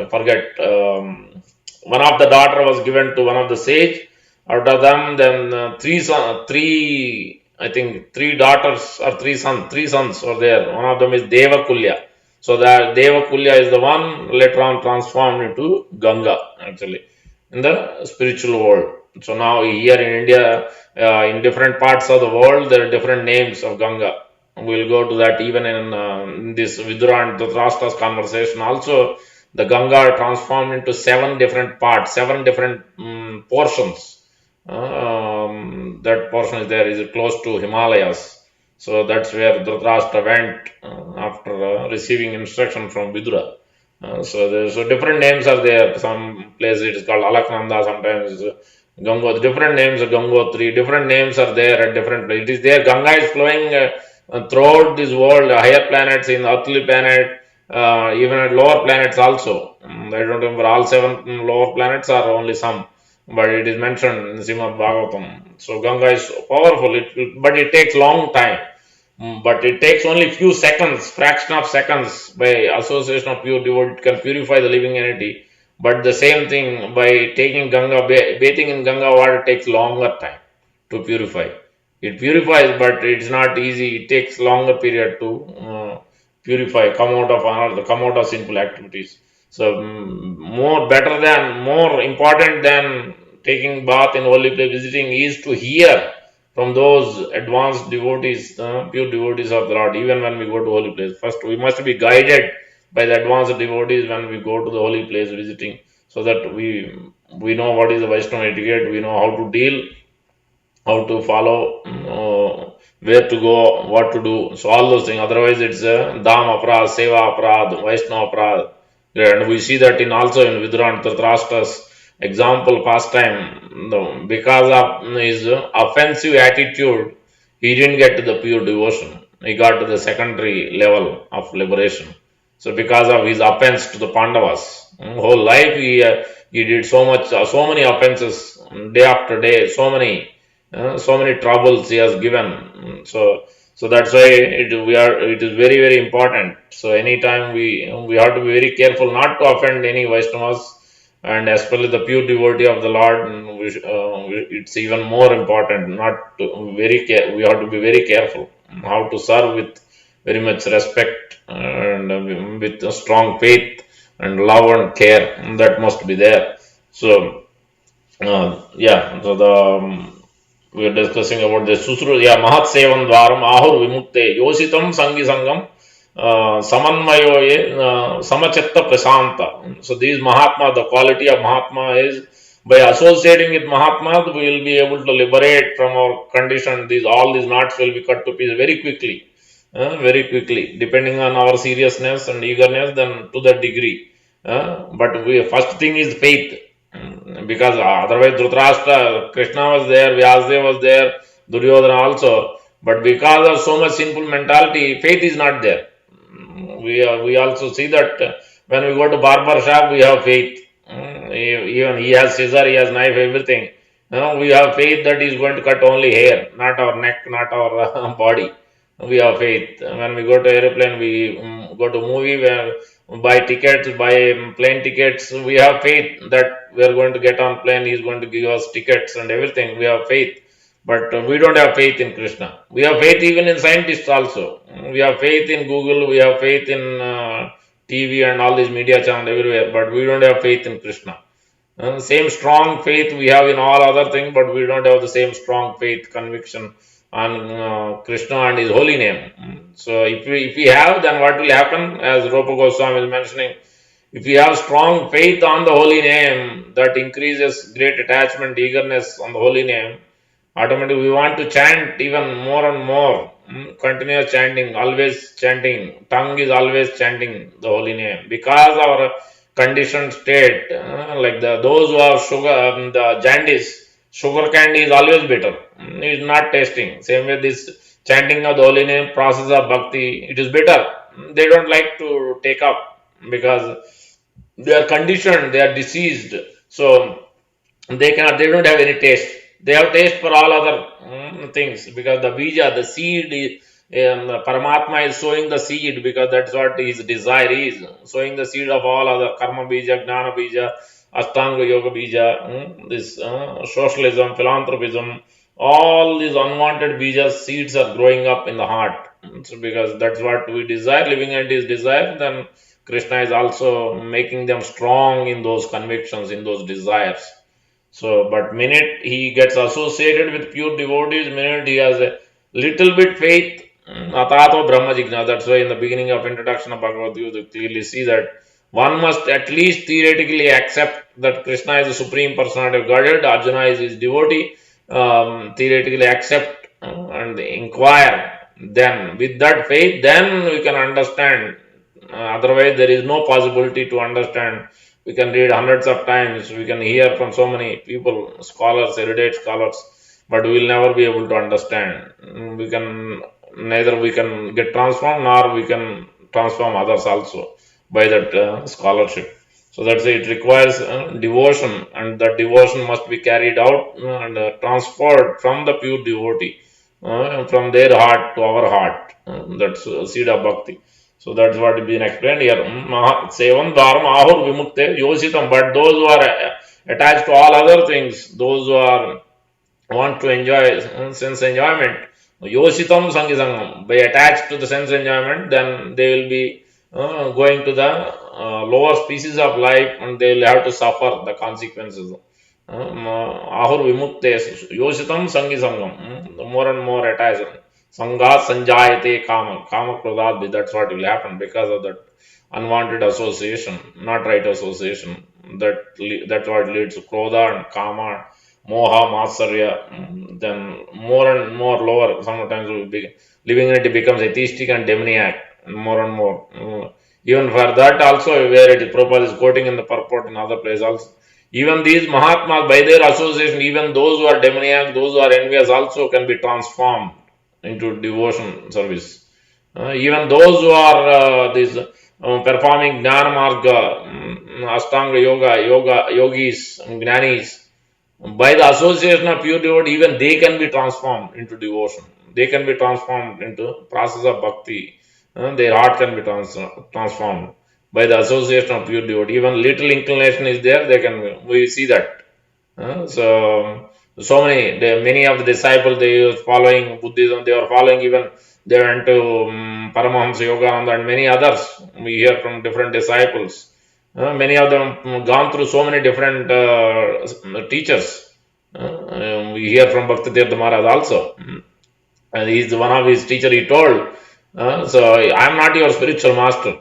forget one of the daughter was given to one of the sage. Out of them, then three I think three daughters or three sons were there. One of them is Devakulya. So that Devakulya is the one later on transformed into Ganga actually in the spiritual world. So now here in India, in different parts of the world, there are different names of Ganga. We'll go to that even in this Vidura and Dhritarashtra's conversation. Also, the Ganga transformed into seven different parts, seven different portions. That portion is there, is close to Himalayas. So that's where Dhritarashtra went after receiving instruction from Vidura. So different names are there. Some places it is called Alaknanda, sometimes Gango. Different names of Gangotri. Different names are there at different places. It is there. Ganga is flowing throughout this world, higher planets, in earthly planet, even at lower planets also. I don't remember all seven lower planets or only some, but it is mentioned in Srimad Bhagavatam. So Ganga is powerful, but it takes long time. But it takes only few seconds, fraction of seconds by association of pure devotee can purify the living entity. But the same thing by taking Ganga, bathing in Ganga water takes longer time to purify. It purifies, but it's not easy. It takes longer period to purify, come out of another, come out of sinful activities. So more important than taking bath in holy place, visiting is to hear from those advanced devotees, pure devotees of the Lord, even when we go to holy place. First, we must be guided by the advanced devotees when we go to the holy place visiting, so that we know what is the Vaishnava etiquette, we know how to deal, how to follow, where to go, what to do. So all those things. Otherwise, it's Dham Aparad, Seva Aparad, Vaishnava Aparad. And we see that in also in Vidura and Dhritarashtra's example pastime, because of his offensive attitude, he didn't get to the pure devotion. He got to the secondary level of liberation. So because of his offense to the Pandavas, whole life he did so many offenses day after day, so many troubles he has given. So that's why it is very very important. So anytime we have to be very careful not to offend any Vaishnavas, and especially the pure devotee of the Lord. It's even more important not to we have to be very careful how to serve with very much respect and with a strong faith and love and care that must be there. So yeah, so the we are discussing about the Susru, yeah, Mahat Sevan Dwaram Ahur Vimukte Yositam Sangi Sangam Samanmayo Samachatta Prasanta. So these Mahatma, the quality of Mahatma is by associating with Mahatma, we will be able to liberate from our condition. All these knots will be cut to pieces very quickly, depending on our seriousness and eagerness, then to that degree. But first thing is faith. Because otherwise Dhritarashtra, Krishna was there, Vyasdev was there, Duryodhana also, but because of so much sinful mentality, faith is not there. We also see that when we go to barber shop, we have faith. Even he has scissor, he has knife, everything. We have faith that he is going to cut only hair, not our neck, not our body. We have faith. When we go to airplane, we go to movie, where buy tickets, buy plane tickets. We have faith that we are going to get on plane. He is going to give us tickets and everything. We have faith, but we don't have faith in Krishna. We have faith even in scientists also. We have faith in Google. We have faith in TV and all these media channels everywhere, but we don't have faith in Krishna. Same strong faith we have in all other things, but we don't have the same strong faith conviction on Krishna and His holy name. So if we have, then what will happen? As Rupa Goswami is mentioning, if we have strong faith on the holy name, that increases great attachment, eagerness on the holy name. Automatically, we want to chant even more and more. Continuous chanting, always chanting. Tongue is always chanting the holy name, because our conditioned state, like those who have sugar, the jaundice, sugar candy is always bitter. It is not tasting. Same way this chanting of the holy name, process of bhakti, it is bitter. They don't like to take up because they are conditioned, they are diseased. So they don't have any taste. They have taste for all other things, because the bija, the seed, Paramatma is sowing the seed, because that's what his desire is, sowing the seed of all other karma bija, gnana bija, Ashtanga Yoga Bija, this socialism, philanthropism, all these unwanted bijas, seeds are growing up in the heart. So because that's what we desire, living at his desire, then Krishna is also making them strong in those convictions, in those desires. So, but minute he gets associated with pure devotees, minute he has a little bit faith, atato brahma jigna. That's why in the beginning of introduction of Bhagavad Gita, you clearly see that one must at least theoretically accept that Krishna is the supreme personality of Godhead, Arjuna is his devotee, theoretically accept and inquire. Then, with that faith, then we can understand. Otherwise, there is no possibility to understand. We can read hundreds of times, we can hear from so many people, scholars, erudite scholars, but we will never be able to understand. We can neither we can get transformed, nor we can transform others also by that scholarship. So that's it requires devotion, and that devotion must be carried out and transferred from the pure devotee, from their heart to our heart. That's seed of bhakti. So that's what is being explained here. Sevan dharma ahur vimukte yositam. But those who are attached to all other things, those who are want to enjoy sense enjoyment, yositam sangisangam, by attached to the sense enjoyment, then they will be going to the lower species of life, and they will have to suffer the consequences. Ahur vimukte yositam sangisangam, more and more attached. Sangha sanjayate kama. Kama krodadhi. That's what will happen because of that unwanted association, not right association. That's what leads to krodha and kama, moha, matsarya. Then more and more lower. Sometimes we be, living in it becomes atheistic and demoniac. More and more. Even for that also, where it is Prabhupada is quoting in the purport in other places also. Even these Mahatmas, by their association, even those who are demoniac, those who are envious also can be transformed into devotion service. Even those who are performing Jnana Marga, Ashtanga Yoga, Yogis, Jnanis, by the association of pure devotee, even they can be transformed into devotion. They can be transformed into process of bhakti. Their heart can be transformed by the association of pure devotee. Even little inclination is there, we see that. Many of the disciples, they were following Buddhism, they were following, even they went to Paramahamsa Yogananda and many others. We hear from different disciples. Many of them gone through so many different teachers. We hear from Bhakti Maharaj also. And he's one of his teacher, he told, so I am not your spiritual master.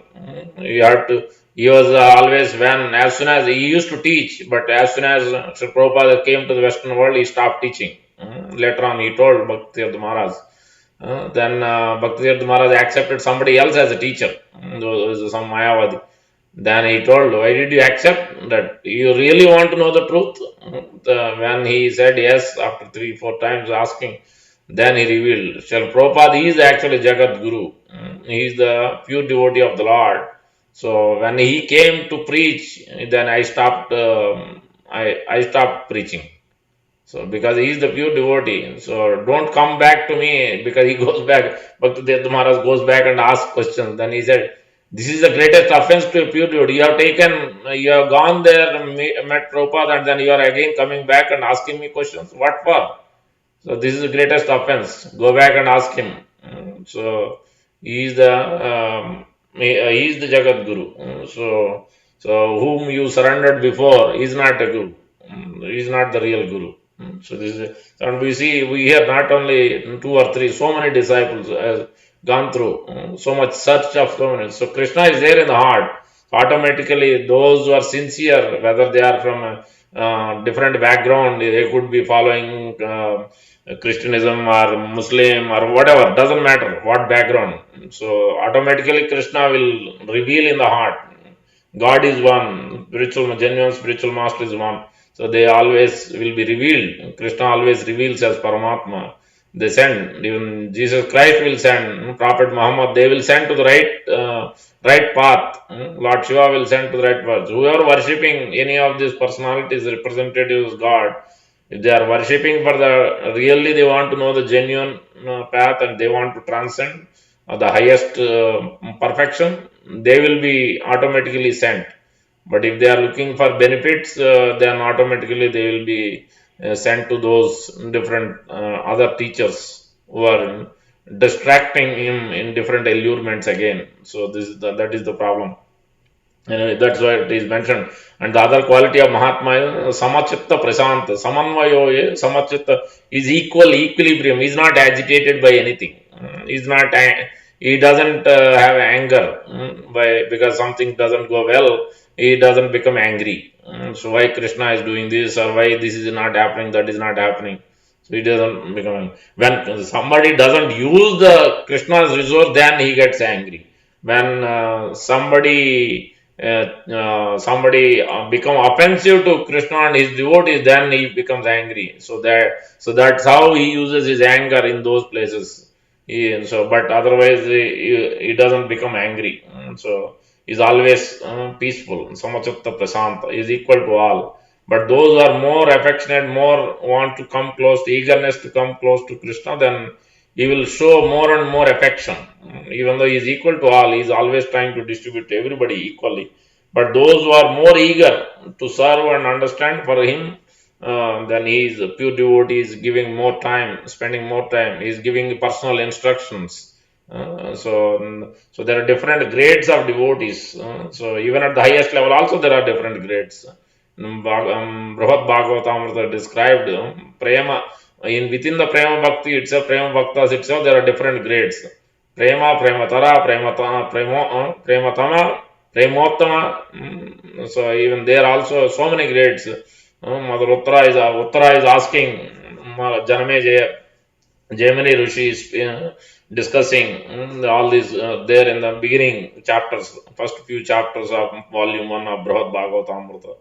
You have to. He was always, as soon as he used to teach, but as soon as Sri Prabhupada came to the Western world, he stopped teaching. Later on, he told Bhakti Maharaj. Then Bhakti Maharaj accepted somebody else as a teacher, some Mayavadi. Then he told, why did you accept that? You really want to know the truth? When he said yes, after 3-4 times asking, then he revealed, Sri Prabhupada is actually Jagat Guru. He is the pure devotee of the Lord. So when he came to preach, then I stopped. I stopped preaching. So because he is the pure devotee, so don't come back to me, because he goes back. Bhakti Maharaj goes back and asks questions. Then he said, "This is the greatest offense to a pure devotee. You have gone there, met Prabhupada, and then you are again coming back and asking me questions. What for? So this is the greatest offense. Go back and ask him." So he is the Jagat Guru. So whom you surrendered before is not a Guru. He is not the real Guru. So this is, and we hear not only 2 or 3, so many disciples has gone through so much search of permanence. So Krishna is there in the heart. Automatically, those who are sincere, whether they are from a different background, they could be following Christianism or Muslim or whatever, doesn't matter what background. So automatically Krishna will reveal in the heart. God is one, genuine spiritual master is one. So they always will be revealed. Krishna always reveals as Paramatma. They send, even Jesus Christ will send, Prophet Muhammad, they will send to the right path. Lord Shiva will send to the right path. Whoever worshipping any of these personalities, representatives of God, If they are worshipping for the really, they want to know the genuine path and they want to transcend the highest perfection, they will be automatically sent. But if they are looking for benefits, then automatically they will be sent to those different other teachers who are distracting him in different allurements again. So that is the problem. That's why it is mentioned. And the other quality of Mahatma is Samachitta Prasanta. Samanvayo Samachitta is equilibrium. He is not agitated by anything. He doesn't have anger because something doesn't go well. He doesn't become angry. So why Krishna is doing this or why this is not happening, that is not happening. So he doesn't become. When somebody doesn't use the Krishna's resource, then he gets angry. When somebody become offensive to Krishna and his devotees, then he becomes angry. So that's how he uses his anger in those places. But otherwise he doesn't become angry. So he's always peaceful. Samachitta Prasanta is equal to all. But those who are more affectionate, more want to come close, eagerness to come close to Krishna, then he will show more and more affection. Even though he is equal to all, he is always trying to distribute to everybody equally. But those who are more eager to serve and understand for him, then he is a pure devotee, is giving more time, spending more time, he is giving personal instructions. So there are different grades of devotees. So even at the highest level, also there are different grades. Brahad Bhagavatamrita described Prema. Within the Prema Bhakti itself, Prema Bhaktas itself, there are different grades. Prema, Prematara, Prematama, Premottama. So even there also so many grades. Mother Uttara is asking Janame Jaimini Rishi is discussing all these there in the beginning chapters, first few chapters of volume 1 of Brahad Bhagavatamrita.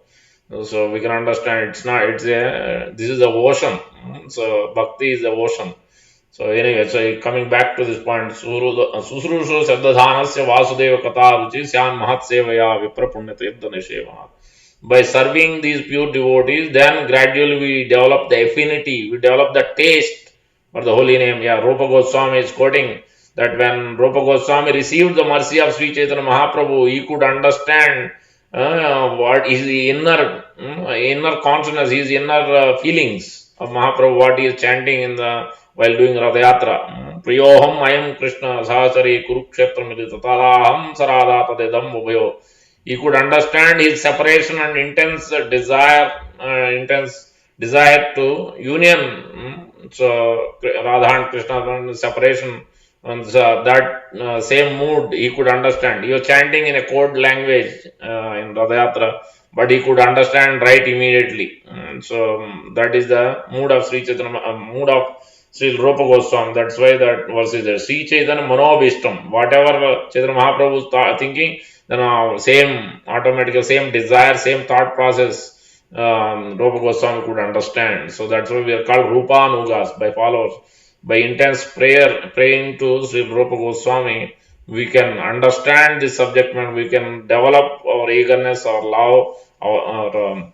So we can understand this is the ocean. So bhakti is the ocean. So anyway, so coming back to this point, Susrusho Saddadhanasya Vasudeva Kata Ruchi Syan Mahat Sevaya Vipra Punyata Nisheva. By serving these pure devotees, then gradually we develop the affinity, we develop the taste for the holy name. Yeah, Rupa Goswami is quoting that when Rupa Goswami received the mercy of Sri Chaitanya Mahaprabhu, he could understand what is the inner consciousness, his inner feelings of Mahaprabhu, what he is chanting while doing Radhayatra. Priyoham ayam Krishna sahasari kurukshetra milita talaham sarada tadedam ubhayo. He could understand his separation and intense desire to union. So Radha and Krishna separation, and that same mood he could understand. He was chanting in a code language in Radhayatra, but he could understand right immediately. So that is the mood of Sri Chaitanya, mood of Sri Rupa Goswami. That's why that verse is there. Sri Chaitanya Manobishtam. Whatever Chaitanya Mahaprabhu is thinking, then same desire, same thought process, Rupa Goswami could understand. So that's why we are called Rupanugas, by followers. By intense praying to Sri Rupa Goswami, we can understand this subject matter, we can develop our eagerness, our love, our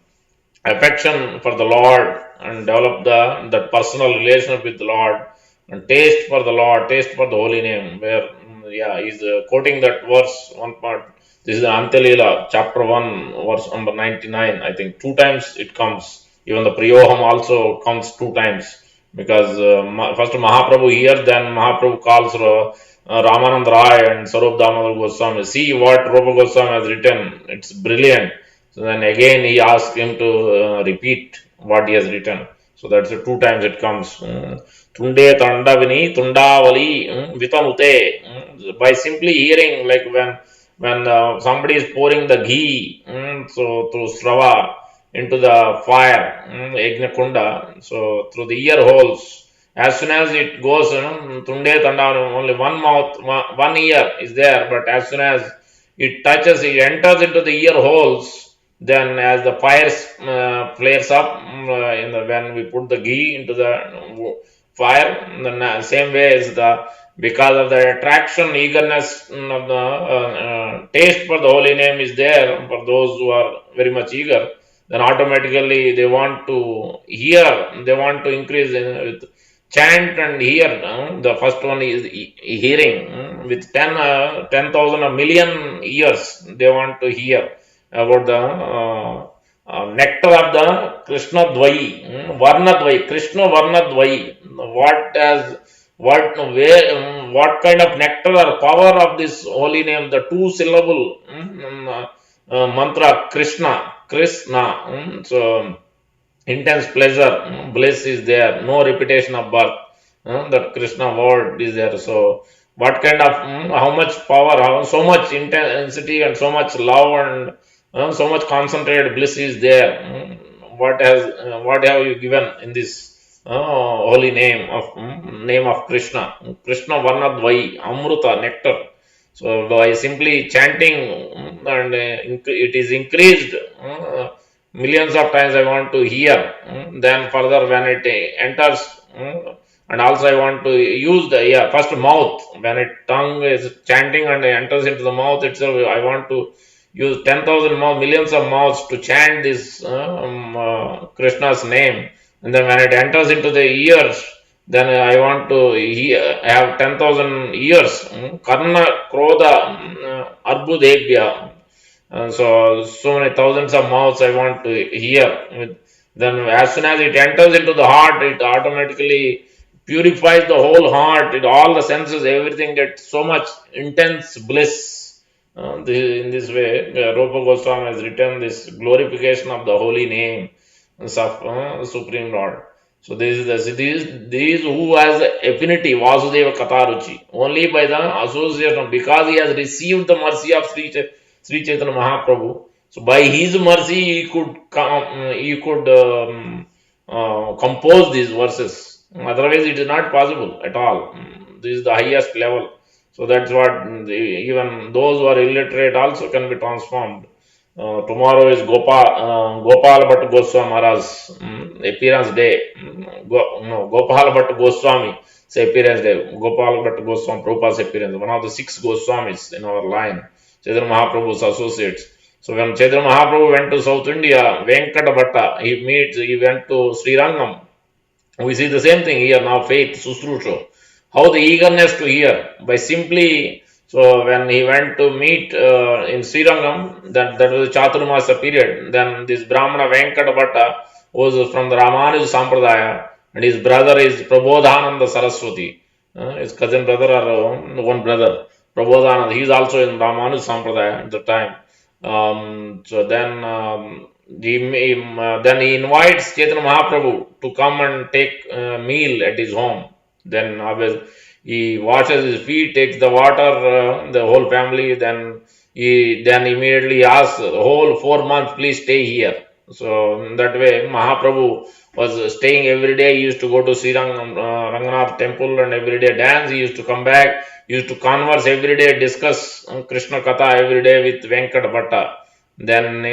affection for the Lord, and develop that personal relationship with the Lord, and taste for the Lord, taste for the holy name. Where, he's quoting that verse, one part. This is the Antelila, chapter 1, verse number 99. I think 2 times it comes. Even the Priyoham also comes 2 times. Because first Mahaprabhu here, then Mahaprabhu calls Ramananda Rai and Sarup Damodar Goswami. See what Rupa Goswami has written. It's brilliant. So then again he asks him to repeat what he has written. So that's 2 times it comes. Tunde Tandavini Tundavali Vitanute. By simply hearing, like when somebody is pouring the ghee, so through Srava into the fire, Yajna Kunda, so through the ear holes, as soon as it goes, Tunde Tanda, only one mouth, one ear is there, but as soon as it enters into the ear holes, then as the fire flares up, when we put the ghee into the fire, then same way as because of the attraction, eagerness of the taste for the holy name is there for those who are very much eager. then automatically they want to hear, they want to increase with chant and hear. The first one is hearing. With 10,000 a million ears, they want to hear about the nectar of the Krishna Dvai, Varna Dvai, Krishna Varna Dvai. What has what kind of nectar or power of this holy name, the two syllable mantra Krishna, Krishna. So intense pleasure, bliss is there, no repetition of birth. That Krishna word is there. So what kind of how much power, how so much intensity and so much love and so much concentrated bliss is there. What have you given in this holy name of Krishna? Krishna Varna Dvai, Amruta, nectar. So by simply chanting, and it is increased millions of times. I want to hear. Then further when it enters, and also I want to use the first mouth. When it tongue is chanting and enters into the mouth itself, I want to use 10,000 mouths, millions of mouths to chant this Krishna's name. And then when it enters into the ears, then I want to have 10,000 ears. Karna, Krodha, Arbudebhya. So many thousands of mouths I want to hear. Then as soon as it enters into the heart, it automatically purifies the whole heart. All the senses, everything gets so much intense bliss. In this way, Rupa Goswami has written this glorification of the holy name of Supreme Lord. So these who has affinity, Vasudeva Kataruchi, only by the association, because he has received the mercy of Sri Chaitanya Mahaprabhu. So by his mercy, he could compose these verses. Otherwise, it is not possible at all. This is the highest level. So that's what even those who are illiterate also can be transformed. Tomorrow is Gopal Bhatt Goswami Maharaj's appearance day. Gopal Bhatt Goswami appearance day. Gopal Bhatt Goswami Prabhupada's appearance. One of the 6 Goswamis in our line. Chaitanya Mahaprabhu's associates. So when Chaitanya Mahaprabhu went to South India, Venkata Bhatta, he went to Sri Rangam. We see the same thing here now, faith, Susrusho. How the eagerness to hear by simply. So when he went to meet in Srirangam, that was the Chaturmasa period. Then this Brahmana Venkata Bhatta was from the Ramanuja Sampradaya, and his brother is Prabodhananda Saraswati. His cousin brother or one brother, Prabodhananda. He is also in Ramanuja Sampradaya at the time. So then then he invites Chaitanya Mahaprabhu to come and take meal at his home. Then he washes his feet, takes the water, the whole family. Then he immediately asks the whole 4 months, please stay here. So in that way, Mahaprabhu was staying every day. He used to go to Sri Ranganath temple and every day dance. He used to come back. He used to converse every day, discuss Krishna Katha every day with Venkata Bhatta. Then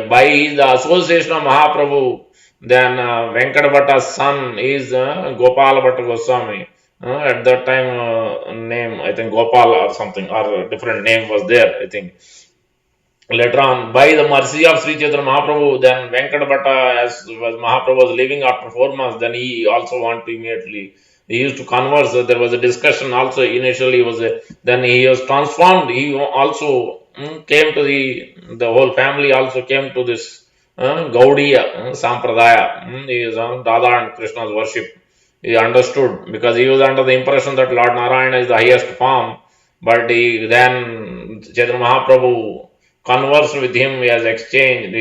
by the association of Mahaprabhu, then Venkata Bhatta's son is Gopal Bhatta Goswami. At that time, name I think Gopal or something, or a different name was there, I think. Later on, by the mercy of Sri Chaitanya Mahaprabhu, then Venkata Bhatta, as Mahaprabhu was leaving after 4 months, then he also wanted to immediately. He used to converse. There was a discussion also. Initially, then he was transformed. He also came to the whole family also came to this Gaudiya Sampradaya. He is on Radha and Krishna's worship. He understood because he was under the impression that Lord Narayana is the highest form. But then Chaitanya Mahaprabhu conversed with him. He has exchanged.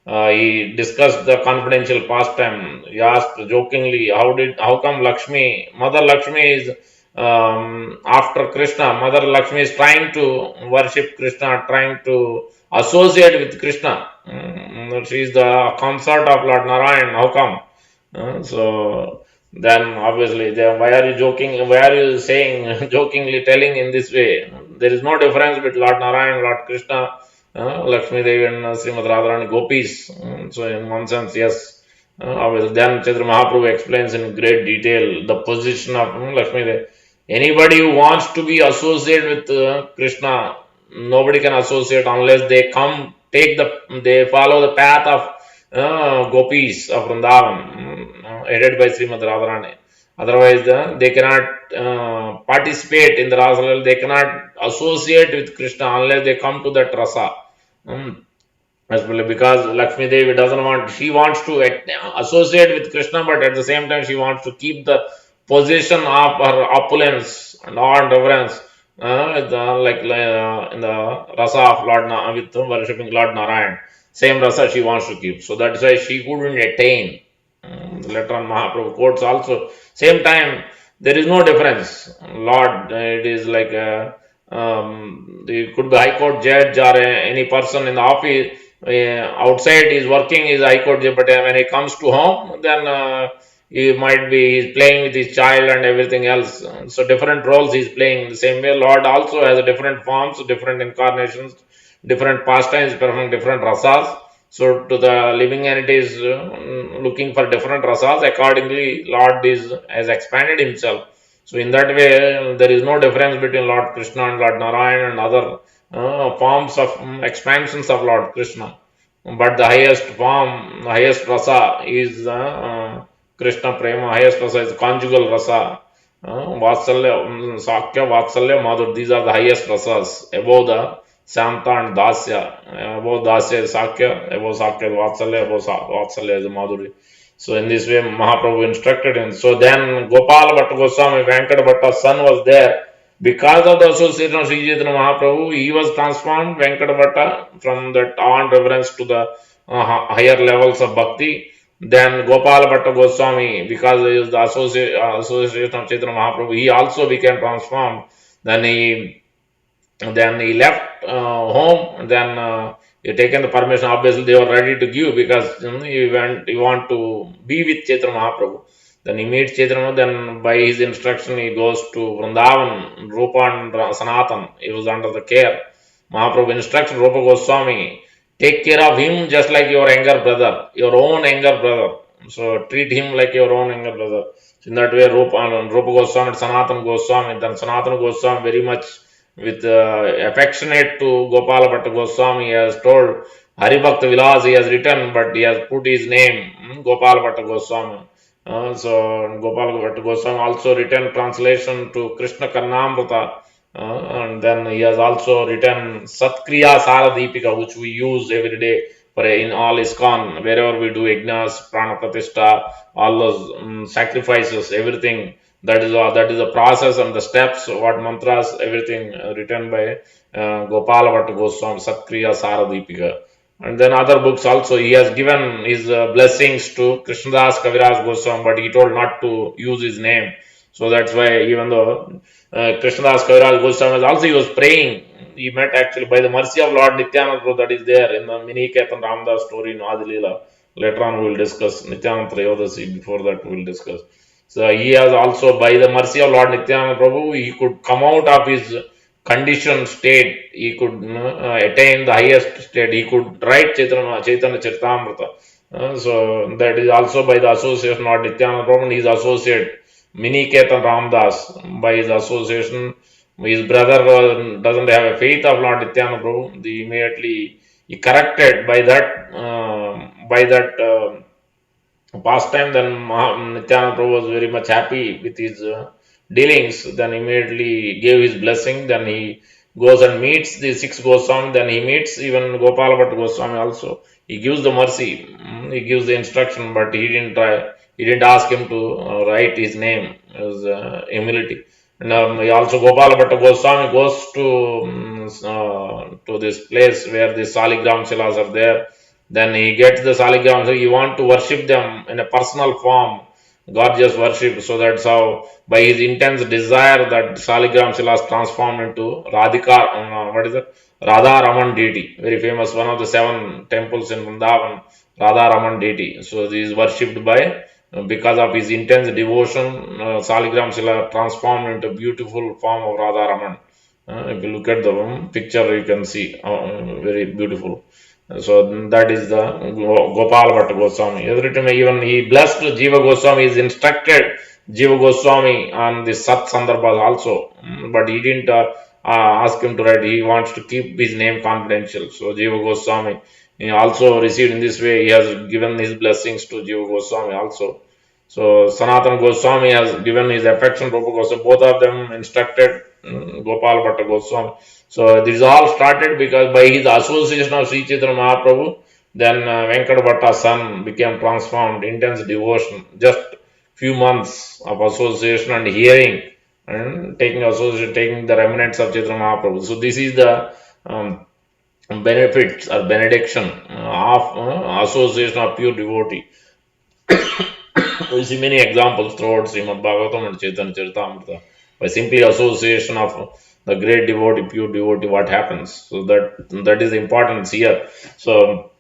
He discussed the confidential pastime. He asked jokingly, how come Mother Lakshmi is after Krishna? Mother Lakshmi is trying to worship Krishna, trying to associate with Krishna. She is the consort of Lord Narayan. How come? So then obviously, why are you joking? Why are you saying jokingly telling in this way? There is no difference between Lord Narayan, Lord Krishna, Lakshmi Devi and Srimad Radharani Gopis. So in one sense, yes. Obviously, then Chaitanya Mahaprabhu explains in great detail the position of Lakshmi Devi. Anybody who wants to be associated with Krishna, nobody can associate unless they follow the path of gopis of Vrindavan, headed by Srimad Radharani. Otherwise, they cannot participate in the Rasa Leela, they cannot associate with Krishna unless they come to that rasa. Especially because Lakshmi Devi doesn't want, she wants to associate with Krishna, but at the same time, she wants to keep the position of her opulence and awe and reverence, in the rasa of Lord with worshipping Lord Narayan. Same rasa she wants to keep. So that's why she couldn't attain. Later on, Mahaprabhu quotes also. Same time, there is no difference. Lord, it is like it could be High Court judge or any person in the office. Outside is working is High Court judge, but when he comes to home, then he might be he's playing with his child and everything else. So different roles he's playing. The same way, Lord also has different forms, different incarnations, different pastimes, performing different rasas. So to the living entities looking for different rasas, accordingly, Lord has expanded himself. So in that way, there is no difference between Lord Krishna and Lord Narayan and other forms of expansions of Lord Krishna. But the highest form, the highest rasa is Krishna Prema, highest rasa is conjugal rasa. Vatsalya, Sakya, Vatsalya, Madhur, these are the highest rasas above the Santa and Dasya. Above Dasya is Sakya, above Sakya is Vatsalya, above Vatsalya is Madhuri. So in this way, Mahaprabhu instructed him. So then Gopal Bhatta Goswami, Venkata Bhatta's son was there. Because of the association of Sri Chaitanya Mahaprabhu, he was transformed, Venkata Bhatta, from that awe and reverence to the higher levels of bhakti. Then Gopal Bhatta Goswami, because he is the association of Chaitanya Mahaprabhu, he also became transformed. Then he left home. Then he taken the permission. Obviously, they were ready to give because he want to be with Chaitanya Mahaprabhu. Then he meets Chaitanya. Then by his instruction, he goes to Vrindavan, Rupa and Sanatan. He was under the care. Mahaprabhu instructs Rupa Goswami, take care of him just like your younger brother, your own younger brother. So treat him like your own younger brother. So in that way, Rupa Goswami and Sanatan Goswami. Then Sanatan Goswami very much with affectionate to Gopala Bhatta Goswami, he has told Haribhakta Vilas he has written, but he has put his name Gopala Bhatta Goswami. So Gopala Bhatta Goswami also written translation to Krishna Karnamrita, and then he has also written Satkriya Saradipika, which we use every day for in all ISKCON, wherever we do yajnas, prana pratishtha, all those sacrifices, everything. That is the process and the steps, what mantras, everything written by Gopala Bhatta Goswami, Satkriya Saradipika. And then other books also, he has given his blessings to Krishnadas Kaviraj Goswami, but he told not to use his name. So that's why, even though Krishnadas Kaviraj Goswami also he was praying, he met actually by the mercy of Lord Nityananda, that is there in the Mini Ketan Ramdas story in Adi Leela. Later on we will discuss Nityananda Trayodasi, before that we will discuss. So he has also, by the mercy of Lord Nityananda Prabhu, he could come out of his conditioned state, he could attain the highest state, he could write Chaitanya Charitamrita. So that is also by the association of Lord Nityananda Prabhu and his associate Mini Ketan Ramdas. By his association, his brother doesn't have a faith of Lord Nityananda Prabhu. Immediately he corrected by that pastime. Then Nityananda Prabhu was very much happy with his dealings. Then immediately gave his blessing. Then he goes and meets the six Goswami. Then he meets even Gopala Bhatta Goswami also. He gives the mercy, he gives the instruction, but he didn't try. He didn't ask him to write his name. It was humility. And he also, Gopala Bhatta Goswami goes to this place where the Saligram Shilas are there. Then he gets the Saligram, so he want to worship them in a personal form, gorgeous worship. So that's how, by his intense desire, that Saligram Shilas transformed into Radhika, what is it? Radha Raman deity, very famous, one of the 7 temples in Vrindavan, Radha Raman deity. So he is worshipped by, because of his intense devotion, Saligram Shila transformed into beautiful form of Radha Raman. If you look at the picture, you can see very beautiful. So that is the Gopal Bhatta Goswami. Every time even he blessed Jiva Goswami, is instructed Jiva Goswami on the Sat Sandarbhas also, but he didn't ask him to write. He wants to keep his name confidential. So Jiva Goswami he also received in this way. He has given his blessings to Jiva Goswami also. So Sanatana Goswami has given his affection to Rupa Goswami. Both of them instructed Gopal Bhatta Goswami. So this all started because by his association of Sri Chaitanya Mahaprabhu, then Venkat Bhatta's son became transformed, intense devotion. Just few months of association and hearing and taking association, taking the remnants of Chaitanya Mahaprabhu. So this is the benefits or benediction of association of pure devotee. We see many examples throughout Srimad Bhagavatam and Chaitanya Charitamrita. By simply association of the great devotee, pure devotee, what happens? So that is the importance here. So,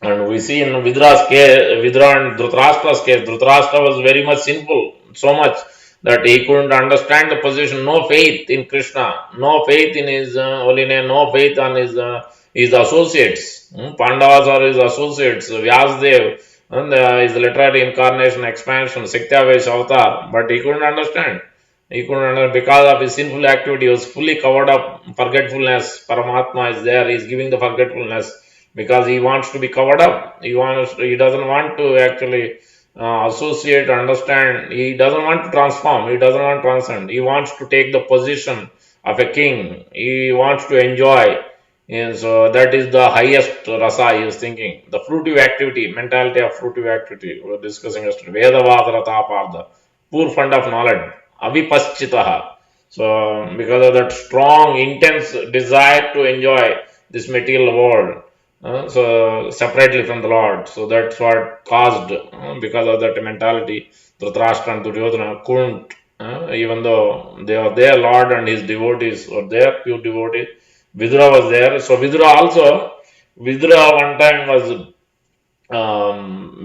and we see in Vidra's case, Vidra and Dhritarashtra's case, Dhritarashtra was very much sinful, so much that he couldn't understand the position. No faith in Krishna, no faith in his holy name, no faith on his associates. Pandavas are his associates. Vyasdev and his literary incarnation, expansion, Saktyavesh avatar, but he couldn't understand. He couldn't understand because of his sinful activity. He was fully covered up. Forgetfulness. Paramatma is there. He is giving the forgetfulness because he wants to be covered up. He doesn't want to actually associate, understand. He doesn't want to transform. He doesn't want to transcend. He wants to take the position of a king. He wants to enjoy. And so that is the highest rasa he is thinking. The fruitive activity, mentality of fruitive activity. We were discussing yesterday. Vedavadratapardha. Poor fund of knowledge. Avipaschitaha. So because of that strong, intense desire to enjoy this material world, so separately from the Lord. So that's what caused, because of that mentality, Dhritarashtra and Duryodhana couldn't, even though they were there, Lord and his devotees were there, pure devotees. Vidura was there. So Vidura one time was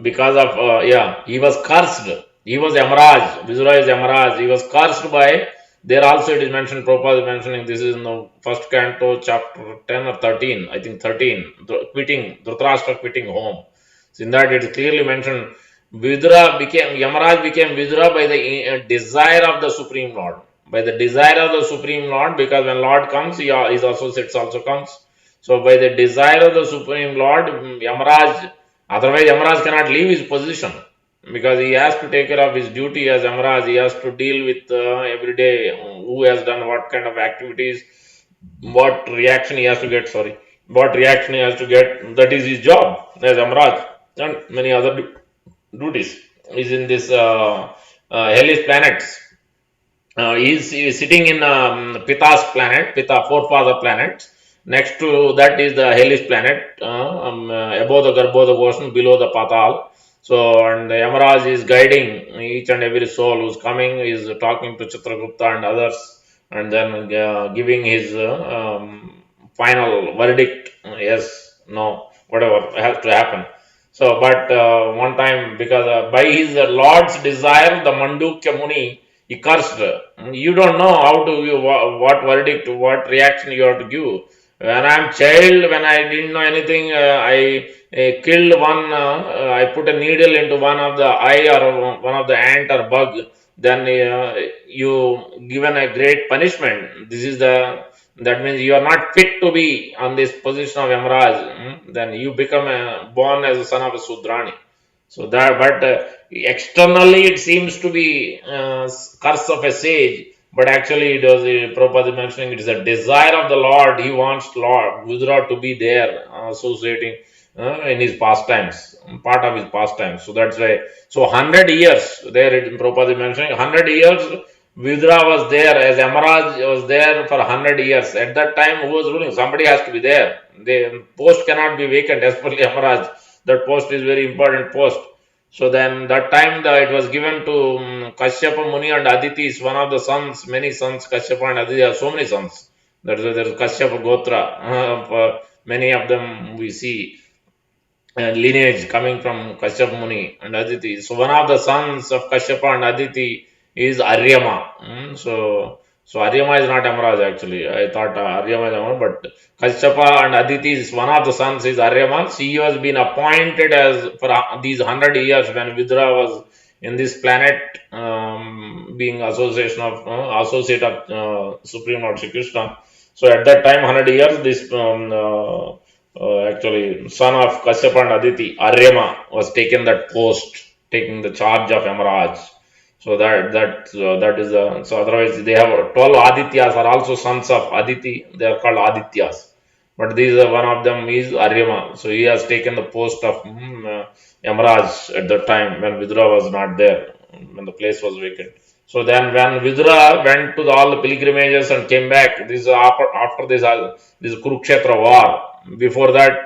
because of he was cursed. He was Yamaraj. Vidura is Yamaraj. He was cursed by. There also it is mentioned. Prabhupada is mentioning this is in the first canto, chapter 10 or 13. I think 13. Quitting Dhritarashtra, quitting home. So in that it is clearly mentioned. Yamaraj became Vidura by the desire of the Supreme Lord. By the desire of the Supreme Lord, because when Lord comes, his associates also comes. So by the desire of the Supreme Lord, Yamaraj. Otherwise, Yamaraj cannot leave his position because he has to take care of his duty as Yamaraj. He has to deal with every day who has done what kind of activities, what reaction he has to get. Sorry, what reaction he has to get. That is his job as Yamaraj and many other duties. Is in this hellish planets. He is sitting in Pita's planet, Pita, forefather planet. Next to that is the hellish planet, above the Garbhoda ocean, below the Patal. So, and Yamaraj is guiding each and every soul who's coming, is talking to Chitragupta and others, and then giving his final verdict yes, no, whatever has to happen. So, but one time, because by his Lord's desire, the Mandukya Muni, he cursed. You don't know how to what verdict, what reaction you have to give. When I'm child, when I didn't know anything, I killed one. I put a needle into one of the eye or one of the ant or bug. Then you given a great punishment. This is the that means you are not fit to be on this position of Yamaraj. Then you become born as a son of a Sudrani. So that, but externally it seems to be curse of a sage, but actually it was Prabhupada is mentioning it is a desire of the Lord. He wants Lord Vidura to be there, associating in his pastimes, part of his pastimes. So that's why. So 100 years there, Prabhupada is mentioning 100 years. Vidura was there as Yamaraj was there for 100 years. At that time, who was ruling? Somebody has to be there. The post cannot be vacant as per Yamaraj. That post is very important post. So then that time it was given to Kashyapa Muni and Aditi is one of the sons, many sons, Kashyapa and Aditi have so many sons. There is Kashyapa Gotra, many of them we see lineage coming from Kashyapa Muni and Aditi. So one of the sons of Kashyapa and Aditi is Aryama. So Aryama is not Yamaraj actually. I thought Aryama is Yamaraj, but Kashyapa and Aditi is one of the sons is Aryama. She has been appointed as for these 100 years when Vidura was in this planet, being associate of Supreme Lord Shri Krishna. So at that time, 100 years, this actually son of Kashyap and Aditi, Aryama was taken that post, taking the charge of Yamaraj. So that is so otherwise they have 12 Adityas are also sons of Aditi. They are called Adityas. But these one of them is Aryama. So he has taken the post of Yamaraj at the time when Vidura was not there, when the place was vacant. So then when Vidura went to all the pilgrimages and came back, this is after this Kurukshetra war. Before that,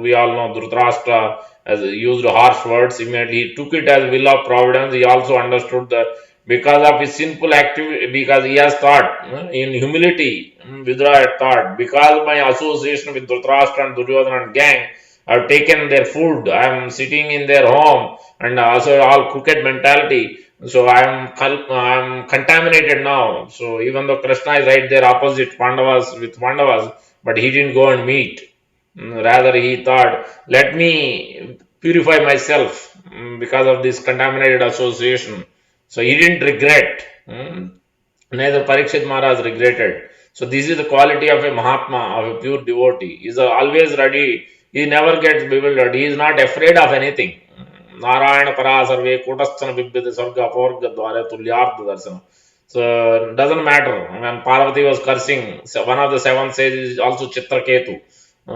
we all know Dhritarashtra has used harsh words. Immediately he took it as will of providence. He also understood that because of his sinful activity, because he has thought in humility, Vidura had thought, because my association with Dhritarashtra and Duryodhana and gang, I have taken their food, I am sitting in their home, and also all crooked mentality. So I am contaminated now. So even though Krishna is right there opposite Pandavas with Pandavas, but he didn't go and meet. Rather, he thought, let me purify myself because of this contaminated association. So he didn't regret. Neither Parikshit Maharaj regretted. So this is the quality of a Mahatma, of a pure devotee. He is always ready. He never gets bewildered. He is not afraid of anything. Narayana para sarve kutasthana bibbhyate sarga aporga dvare tulyartha darsana. So it doesn't matter. When Parvati was cursing, so one of the seven sages is also Chitraketu.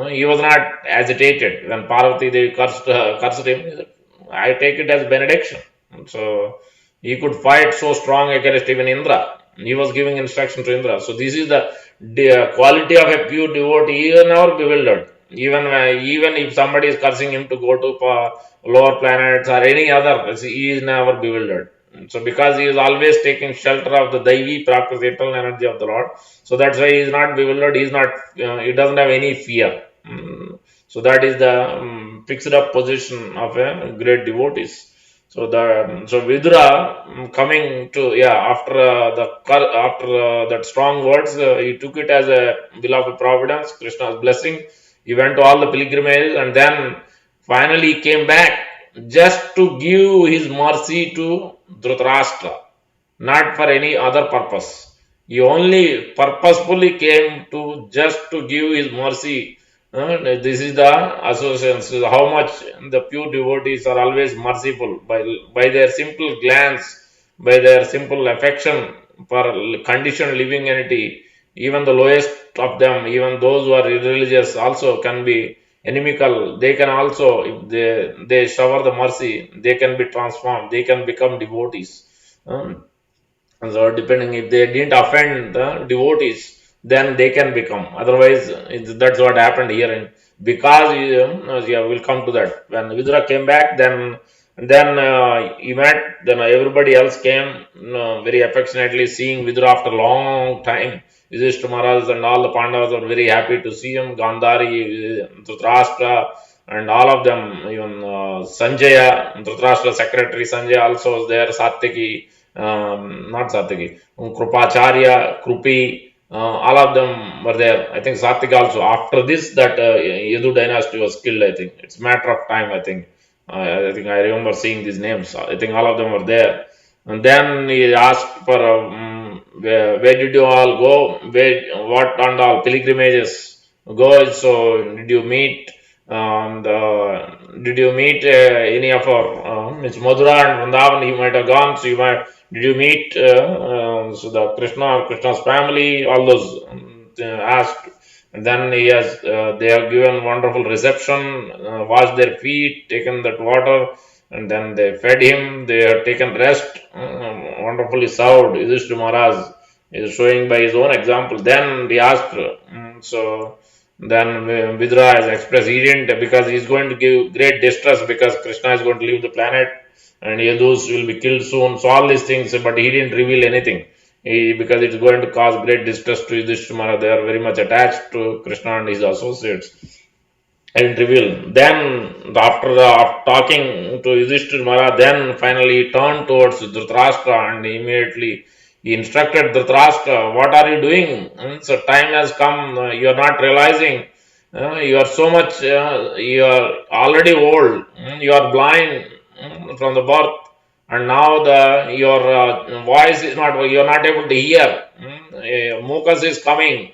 He was not agitated when Parvati Devi cursed him. I take it as benediction. So he could fight so strong against even Indra. He was giving instruction to Indra. So this is the quality of a pure devotee. He is never bewildered. Even if somebody is cursing him to go to lower planets or any other, he is never bewildered. So because he is always taking shelter of the Daivi practice, eternal energy of the Lord. So that's why he is not bewildered. He is not. He doesn't have any fear. So that is the fixed up position of a great devotees. So Vidura coming to after that strong words, he took it as a will of providence, Krishna's blessing. He went to all the pilgrimages and then finally came back just to give his mercy to Dhritarashtra, not for any other purpose. He only purposefully came to just to give his mercy. This is the association. So how much the pure devotees are always merciful by their simple glance, by their simple affection for conditioned living entity. Even the lowest of them, even those who are irreligious, also can be inimical. They can also, if they shower the mercy, they can be transformed. They can become devotees. So depending if they didn't offend the devotees, then they can become. Otherwise, that's what happened here. And because we'll come to that. When Vidura came back, then he met. Then everybody else came very affectionately, seeing Vidura after a long time. Yudhishthira Maharaj and all the Pandavas were very happy to see him. Gandhari, Dhritarashtra, and all of them, even Sanjaya, Dhritarashtra secretary Sanjaya also was there. Satyaki, not Satyaki, Krupacharya, Krupi, all of them were there. I think Satyaki also. After this, that Yadu dynasty was killed. I think it's a matter of time. I think I remember seeing these names. I think all of them were there. And then he asked for where did you all go? What and all pilgrimages go? So did you meet? Did you meet any of our Miss Madhura and Vrindavan? He might have gone. So you might. Did you meet so the Krishna's family? All those asked. And then they have given wonderful reception, washed their feet, taken that water, and then they fed him. They have taken rest, wonderfully served. Yudhishthira Maharaj is showing by his own example. Then he asked, so then Vidura has expressed he didn't because he's going to give great distress because Krishna is going to leave the planet and Yadus will be killed soon. So all these things, but he didn't reveal anything. Because it's going to cause great distress to Yudhishthira. They are very much attached to Krishna and his associates. I didn't reveal. Then, after talking to Yudhishthira, then finally he turned towards Dhritarashtra and immediately he instructed Dhritarashtra, what are you doing? So time has come, you are not realizing, you are so much, you are already old, you are blind from the birth, and now your voice is not, you are not able to hear. Mucus is coming,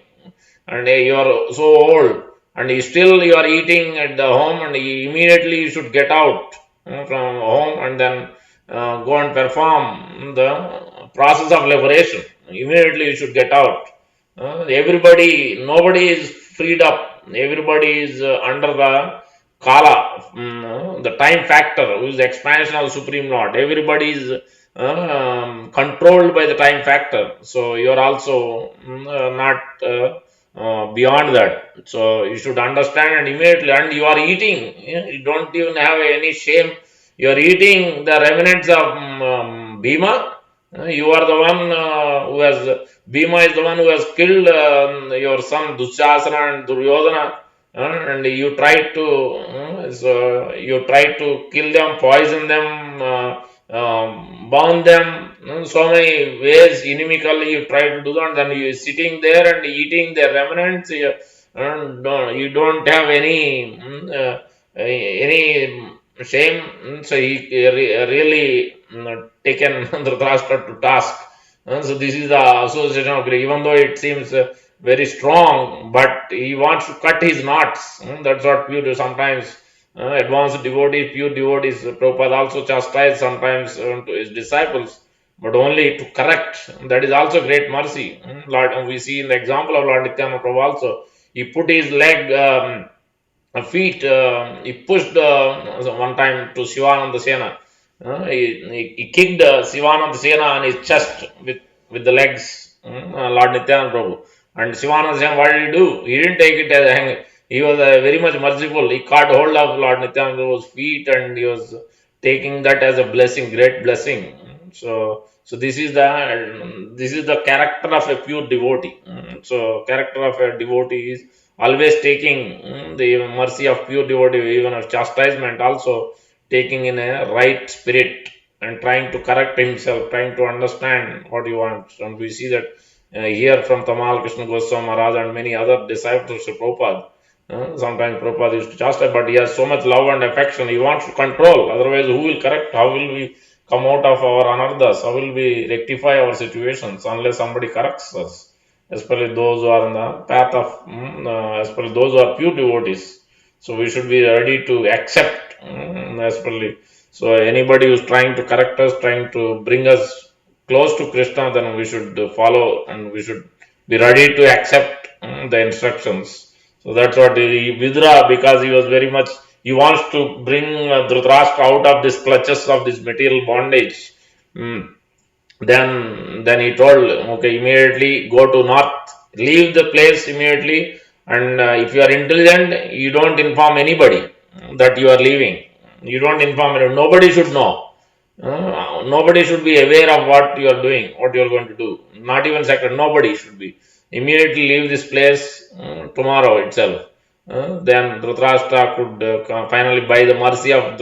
and you are so old. and still you are eating at the home, and immediately you should get out from home and then go and perform the process of liberation. Immediately you should get out. Nobody is freed up. Everybody is under the kala, the time factor, who is the expansion of Supreme Lord. Everybody is controlled by the time factor. So you are also not beyond that. So you should understand, and immediately, and you are eating. You don't even have any shame. You are eating the remnants of Bhima. You are the one who has Bhima is the one who has killed your son Dushasana and Duryodhana, and you try to you try to kill them, poison them, burn them. So many ways inimically you try to do that, and then you sitting there and eating their remnants. You don't have any shame. So he really taken Dhritarashtra to task. So this is the association of grace. Even though it seems very strong, but he wants to cut his knots. That's what pure sometimes advanced devotees, pure devotees. Prabhupada also chastised sometimes to his disciples, but only to correct. That is also great mercy. Lord, we see in the example of Lord Nityananda Prabhu also. He put his leg, feet. He pushed one time to Shivananda Sena. He kicked Shivananda Sena on his chest with the legs, Lord Nityananda Prabhu. And Shivananda Sena, what did he do? He didn't take it as a hang. He was very much merciful. He caught hold of Lord Nityananda Prabhu's feet, and he was taking that as a blessing, great blessing. So this is the character of a pure devotee. So character of a devotee is always taking the mercy of pure devotee, even of chastisement also taking in a right spirit and trying to correct himself, trying to understand what he wants. And we see that here from Tamal Krishna Goswami Maharaj and many other disciples of Prabhupada. Sometimes Prabhupada used to chastise, but he has so much love and affection. He wants to control. Otherwise, who will correct? How will we come out of our anarthas? How will we rectify our situations unless somebody corrects us? Especially those who are in the path of, especially those who are pure devotees. So we should be ready to accept, especially. So anybody who's trying to correct us, trying to bring us close to Krishna, then we should follow, and we should be ready to accept the instructions. So that's what Vidura, because he was very much, he wants to bring Dhritarashtra out of this clutches of this material bondage. Mm. Then he told, okay, immediately go to north, leave the place immediately, and if you are intelligent, you don't inform anybody that you are leaving. You don't inform anyone. Nobody should know. Nobody should be aware of what you are doing, what you are going to do. Not even second. Nobody should be. Immediately leave this place tomorrow itself. Then Dhritarashtra could finally, by the mercy of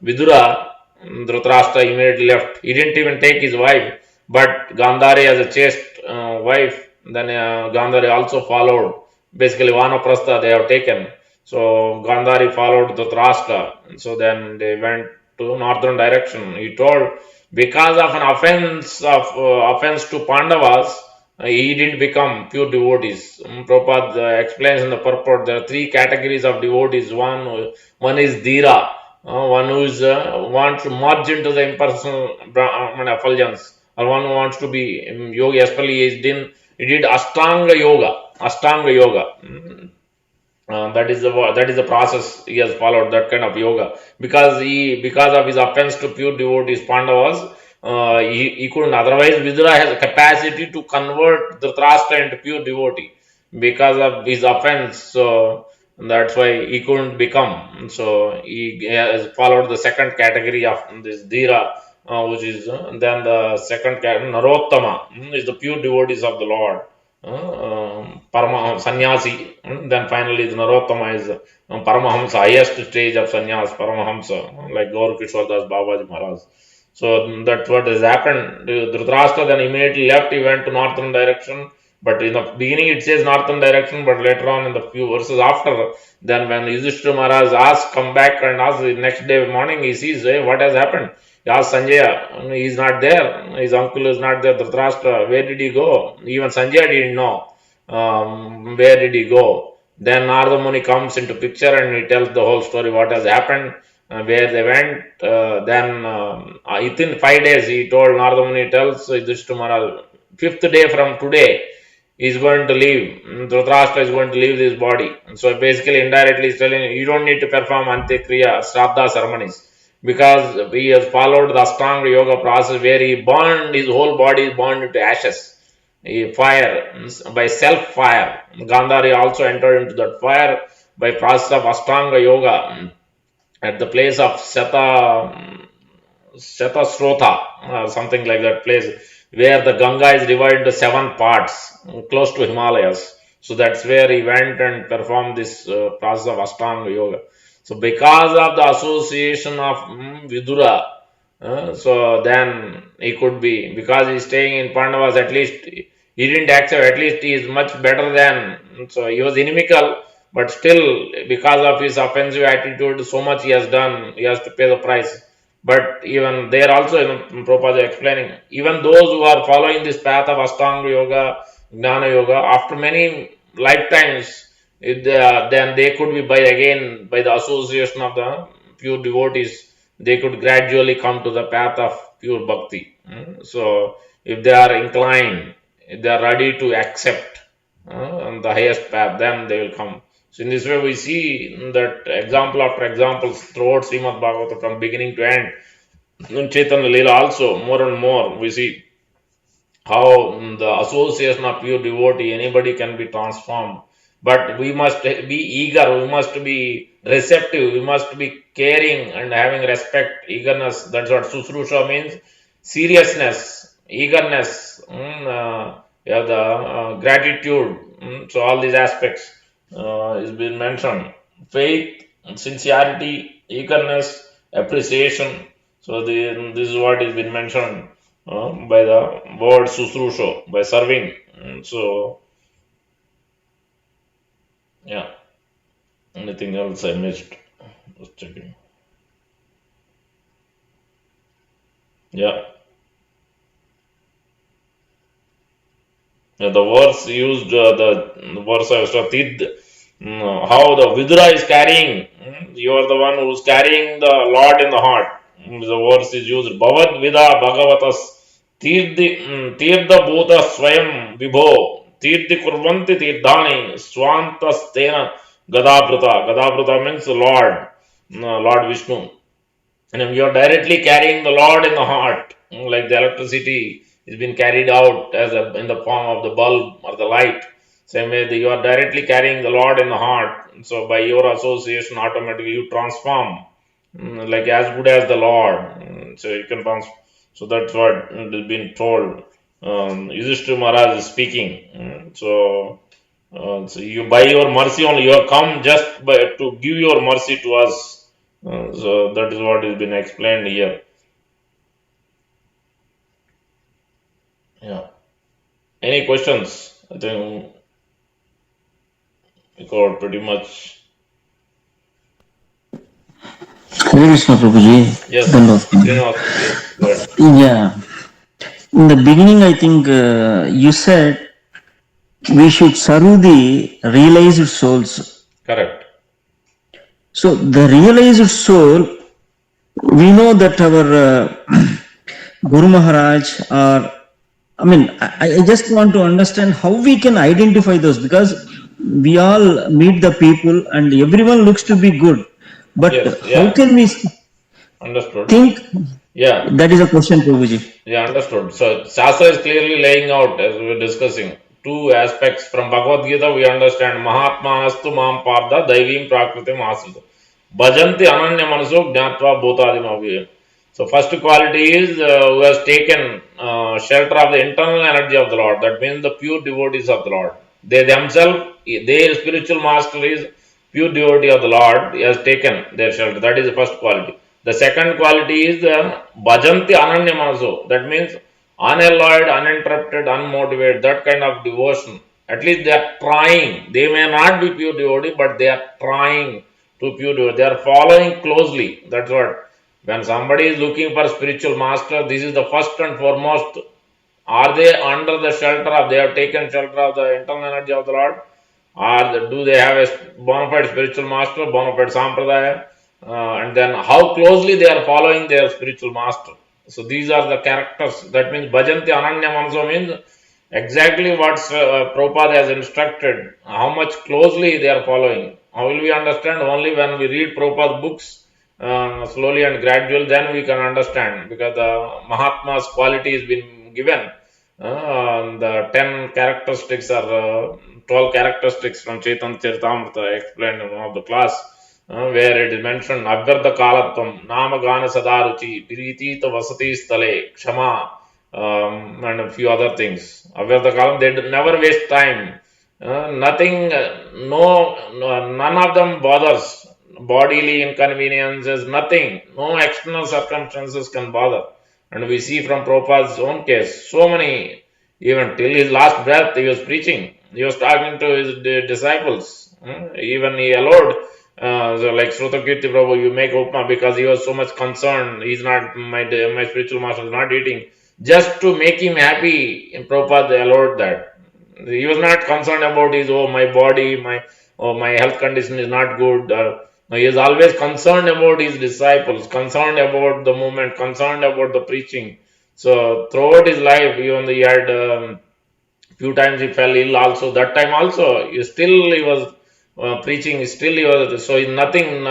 Vidura, Dhritarashtra immediately left. He didn't even take his wife, but Gandhari as a chaste wife. Then Gandhari also followed. Basically, Vanaprastha they have taken. So Gandhari followed Dhritarashtra. So then they went to northern direction. He told, because of an offense to Pandavas, he didn't become pure devotees. Prabhupada explains in the purport there are three categories of devotees. One is Dhira, one who is wants to merge into the impersonal Brahman effulgence, or one who wants to be yogi. Especially he did Ashtanga Yoga. Ashtanga Yoga. That is the process he has followed, that kind of yoga, because of his offense to pure devotees Pandavas, he couldn't. Otherwise, Vidura has a capacity to convert Dhritarashtra into pure devotee. Because of his offense, so that's why he couldn't become. So he has followed the second category of this Dhira, which is then the second category Narottama, is the pure devotees of the Lord. Parama sannyasi, then finally the Narottama is Paramahamsa, highest stage of sannyas, Paramahamsa, like Gaur Kishore Das Babaji Maharaj. So that's what has happened. Dhritarashtra then immediately left, he went to northern direction. But in the beginning it says northern direction, but later on in the few verses after, then when Yudhishthira Maharaj asks, come back and ask the next day morning, he sees, hey, what has happened? He asks Sanjaya, he is not there, his uncle is not there, Dhritarashtra, where did he go? Even Sanjaya didn't know where did he go. Then Narada Muni comes into picture and he tells the whole story, what has happened, where they went. Then within 5 days, he told Narada Muni tells Yudhishthira Maharaj, fifth day from today, he is going to leave. Dhritarashtra is going to leave this body. So basically, indirectly, he's telling you don't need to perform Antyakriya, Shraddha ceremonies because he has followed the Ashtanga Yoga process where he burned his whole body, is burned into ashes. Fire by self fire. Gandhari also entered into that fire by process of Ashtanga Yoga at the place of Shrotha, something like that place, where the Ganga is divided into 7 parts, close to Himalayas. So that's where he went and performed this process of Ashtanga Yoga. So because of the association of Vidura, so then he could be, because he's staying in Pandavas, at least he didn't accept, at least he is much better than, so he was inimical, but still, because of his offensive attitude, so much he has done, he has to pay the price. But even there also, Prabhupada is explaining, even those who are following this path of Ashtanga Yoga, Jnana Yoga, after many lifetimes, then they could be by the association of the pure devotees, they could gradually come to the path of pure bhakti. So, if they are inclined, if they are ready to accept the highest path, then they will come. So, in this way, we see that example after example throughout Srimad Bhagavatam from beginning to end. In Chaitanya Leela also, more and more, we see how the association of pure devotee, anybody can be transformed. But we must be eager, we must be receptive, we must be caring and having respect, eagerness. That's what Susrusha means. Seriousness, eagerness, yeah, the gratitude. So, all these aspects is been mentioned. Faith, sincerity, eagerness, appreciation. So, this is what is been mentioned by the word susrusho, by serving. So, yeah, anything else I missed? Just checking. Yeah, yeah, the verse used, the verse I was talking, how the Vidura is carrying, you are the one who is carrying the Lord in the heart. The verse is used, Bhavad Vida Bhagavatas Tirtha Bhuta Swayam Vibho Tirthi Kurvanti Tirthani Swantastena Gadabhrata. Gadabhrata means Lord, Lord Vishnu. And you are directly carrying the Lord in the heart, like the electricity is being carried out as in the form of the bulb or the light. Same way, you are directly carrying the Lord in the heart. So, by your association, automatically you transform, like as good as the Lord. So, you can transform. So, that's what is being told. Yudhishthira Maharaj is speaking. So you, by your mercy only, you have come just to give your mercy to us. So that is what has been explained here. Yeah. Any questions? I think we covered pretty much. Hare Krishna Prabhuji. Yes. Srinivas, please go ahead. Yeah. In the beginning, I think you said we should serve the realized souls. Correct. So the realized soul, we know that our Guru Maharaj or I just want to understand how we can identify those, because we all meet the people and everyone looks to be good. But Yes. how Yeah. can we Understood. think? Yeah. That is a question, Prabhuji. Yeah. Understood. So Shastra is clearly laying out, as we were discussing, two aspects. From Bhagavad Gita, we understand Mahatma Astu Mam Parda Daivim Prakritim Asita. Bhajanti Ananya Manaso Gnatva Bhutadim Avya. So, first quality is who has taken shelter of the internal energy of the Lord. That means the pure devotees of the Lord. They themselves, their spiritual master is pure devotee of the Lord. He has taken their shelter. That is the first quality. The second quality is the Bhajanti Ananya Manaso. That means unalloyed, uninterrupted, unmotivated. That kind of devotion. At least they are trying. They may not be pure devotee, but they are trying to pure devotee. They are following closely. That's what. When somebody is looking for spiritual master, this is the first and foremost. Are they under the shelter of, they have taken shelter of the internal energy of the Lord? Or do they have a bona fide spiritual master, bona fide sampradaya? And then how closely they are following their spiritual master. So these are the characters. That means bhajanti ananya manso means exactly what Prabhupada has instructed, how much closely they are following. How will we understand? Only when we read Prabhupada's books slowly and gradual, then we can understand, because the Mahatma's quality has been given. The 10 characteristics or 12 characteristics from Chaitanya Charitamrita explained in one of the class, where it is mentioned Avyartha Kalatvam, Nama Gana Sadaruchi, Piritita Vasati Stale, Kshama, and a few other things. Avyartha Kalam, they never waste time. Nothing, none of them bothers. Bodily inconveniences, nothing. No external circumstances can bother. And we see from Prabhupada's own case, so many, even till his last breath, he was preaching. He was talking to his disciples. Even he allowed, so like Srutakirti Prabhu, you make upma, because he was so much concerned. He's not, my spiritual master is not eating. Just to make him happy, in Prabhupada allowed that. He was not concerned about his, my body, my health condition is not good. No, he is always concerned about his disciples, concerned about the movement, concerned about the preaching. So throughout his life, even he had few times he fell ill. Also that time also, he was preaching. Still he was, so nothing,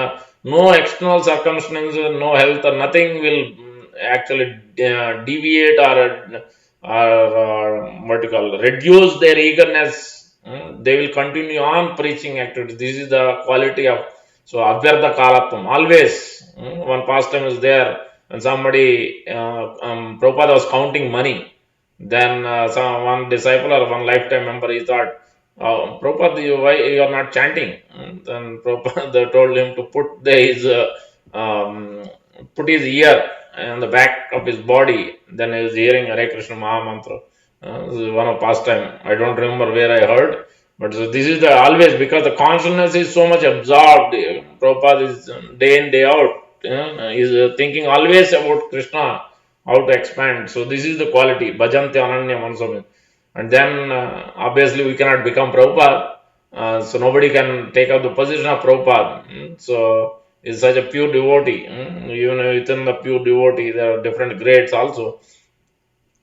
no external circumstances, no health or nothing will actually deviate or what you call, reduce their eagerness. They will continue on preaching activities. This is the quality of, so Avyartha Kalatvam. Always, one pastime is there, when somebody, Prabhupada was counting money. Then one disciple or one lifetime member, he thought, Prabhupada, why you are not chanting? Then Prabhupada told him to put his ear on the back of his body. Then he was hearing Hare Krishna Maha Mantra. This is one of pastime. I don't remember where I heard, but so this is the always, because the consciousness is so much absorbed. Prabhupada is day in, day out. Is thinking always about Krishna, how to expand. So this is the quality. Bhajanti Ananya Manso. And then obviously we cannot become Prabhupada. So nobody can take up the position of Prabhupada. So is such a pure devotee. Even within the pure devotee, there are different grades also.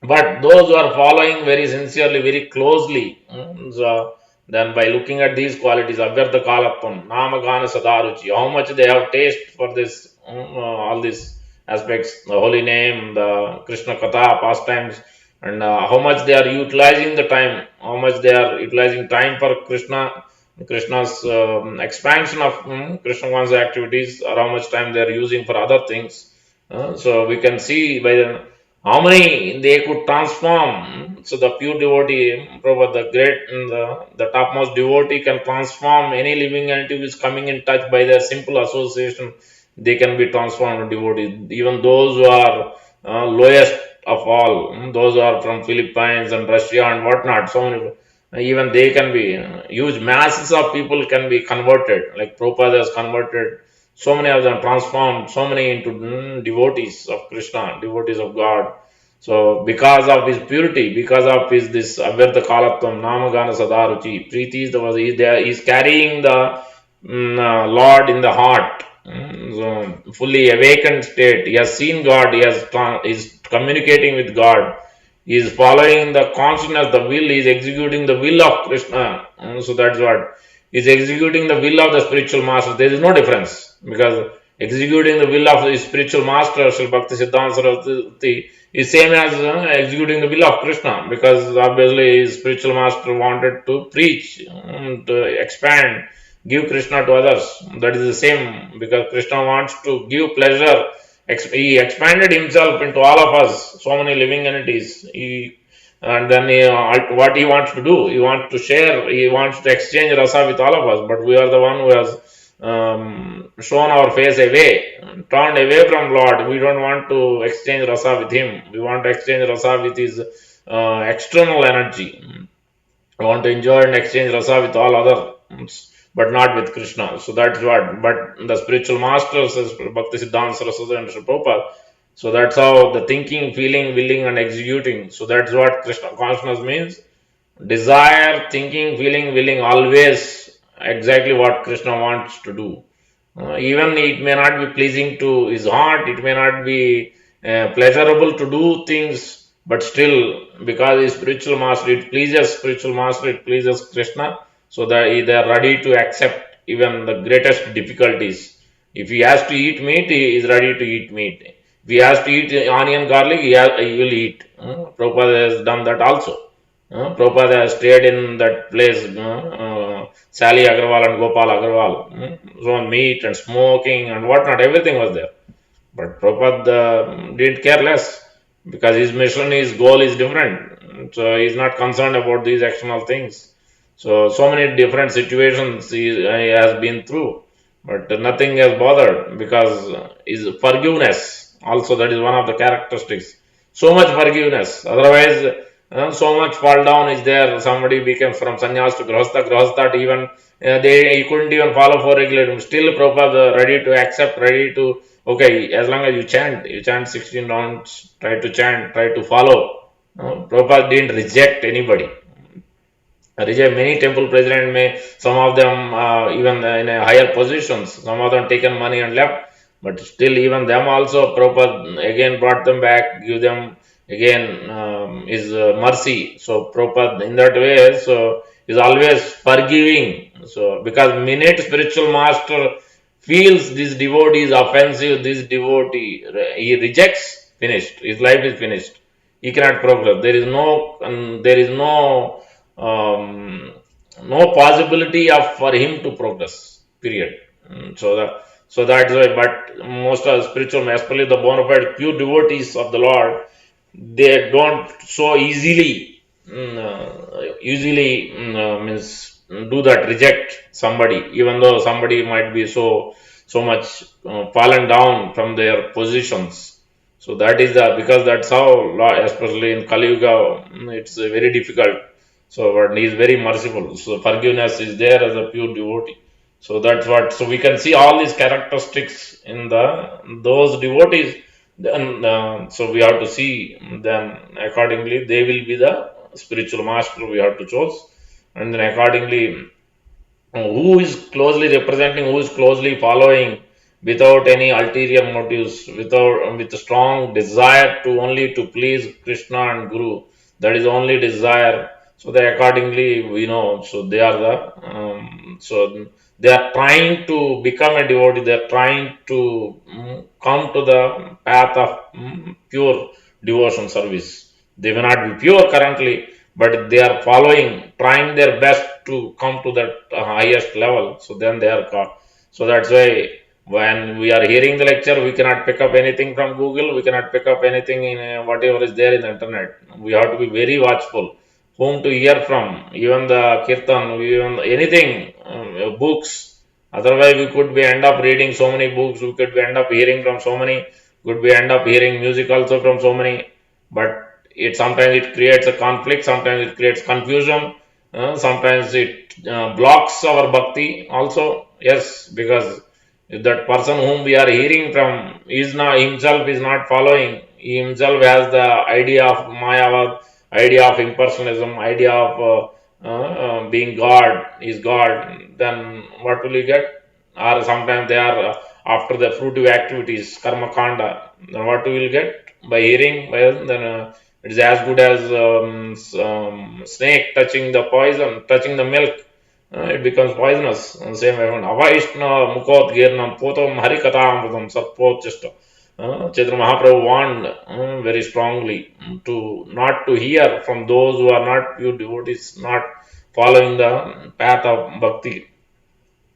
But those who are following very sincerely, very closely, so then by looking at these qualities, Avyartha Kalatvam, Namagana Sadaruchi, how much they have taste for this, all these aspects, the holy name, the Krishna Katha, pastimes, and how much they are utilizing the time, how much they are utilizing time for Krishna's expansion of Krishna conscious activities, or how much time they are using for other things. So we can see by how many they could transform. So the pure devotee, Prabhupada, the great, the topmost devotee can transform any living entity which is coming in touch by their simple association. They can be transformed into devotees. Even those who are lowest of all, those who are from Philippines and Russia and whatnot, so many, even they can be, huge masses of people can be converted. Like Prabhupada has converted so many of them, transformed so many into devotees of Krishna, devotees of God. So because of his purity, because of his this Avyartha Kalatvam, Namagana Sadaruchi, Preeti is the was he there, he's carrying the Lord in the heart. So fully awakened state. He has seen God, is communicating with God. He is following the consciousness, the will, he is executing the will of Krishna. So that's what is executing the will of the spiritual master. There is no difference, because executing the will of the spiritual master, Sri Bhakti Siddhanta Saraswati, is same as executing the will of Krishna, because obviously his spiritual master wanted to preach, to expand, give Krishna to others. That is the same, because Krishna wants to give pleasure. He expanded himself into all of us, so many living entities. And then what he wants to do, he wants to share, he wants to exchange rasa with all of us. But we are the one who has shown our face away, turned away from Lord. We don't want to exchange rasa with him. We want to exchange rasa with his external energy. We want to enjoy and exchange rasa with all other, but not with Krishna. So that's what. But the spiritual masters, Bhakti Siddhanta Saraswati and Sri Prabhupada, so that's how the thinking, feeling, willing, and executing. So that's what Krishna consciousness means. desire, thinking, feeling, willing, always exactly what Krishna wants to do. Even it may not be pleasing to his heart, it may not be pleasurable to do things, but still, because his spiritual master, it pleases spiritual master, it pleases Krishna, so that they are ready to accept even the greatest difficulties. If he has to eat meat, he is ready to eat meat. If he has to eat onion, garlic, he will eat. Prabhupada has done that also. Prabhupada has stayed in that place, Sally Agarwal and Gopal Agarwal, so on meat and smoking and whatnot, everything was there. But Prabhupada didn't care less because his mission, his goal is different. So he's not concerned about these external things. So many different situations he has been through, but nothing has bothered because his forgiveness also, that is one of the characteristics. So much forgiveness. Otherwise, so much fall down is there. Somebody became from sannyas to grahastha even he couldn't even follow four regulations. Still, Prabhupada ready to accept, ready to. Okay, as long as you chant 16 rounds, try to chant, try to follow. Prabhupada didn't reject anybody. Reject many temple president may, some of them even in a higher positions, some of them taken money and left, but still even them also Prabhupada again brought them back, give them again his mercy. So Prabhupada in that way, so is always forgiving. So because minute spiritual master feels this devotee is offensive, this devotee he rejects, finished. His life is finished. He cannot progress. There is um, no possibility of for him to progress. Period. So that's why. But most of the spiritual, especially the bona fide pure devotees of the Lord, they don't so easily means do that, reject somebody, even though somebody might be so much fallen down from their positions. So that is the, because that's how especially in Kali Yuga, it's very difficult. So but he is very merciful, so forgiveness is there as a pure devotee. So that's what, so we can see all these characteristics in the those devotees. Then so we have to see them accordingly. They will be the spiritual master we have to choose, and then accordingly who is closely representing, who is closely following without any ulterior motives, without with a strong desire to only to please Krishna and Guru. That is only desire. So they accordingly we know. So they are the so they are trying to become a devotee. They are trying to come to the path of pure devotion service. They may not be pure currently, but they are following, trying their best to come to that highest level. So then they are caught. So that's why when we are hearing the lecture, we cannot pick up anything from Google. We cannot pick up anything in whatever is there in the internet. We have to be very watchful whom to hear from. Even the kirtan, even anything, books. Otherwise, we could be end up reading so many books. We could be end up hearing from so many. Could be end up hearing music also from so many. But it sometimes it creates a conflict, sometimes it creates confusion, sometimes it blocks our bhakti also. Yes, because if that person whom we are hearing from is not himself is not following, he himself has the idea of mayavad, idea of impersonalism, idea of being God, is God, then what will you get? Or sometimes they are after the fruitive activities, karma kanda, then what we will get? By hearing, well, then it is as good as snake touching the poison, touching the milk. It becomes poisonous. And same way, Avaishna Mukot Girnam Potom Harikatamritam Satpochista. Chaitanya Mahaprabhu warned very strongly to not to hear from those who are not pure devotees, not following the path of bhakti.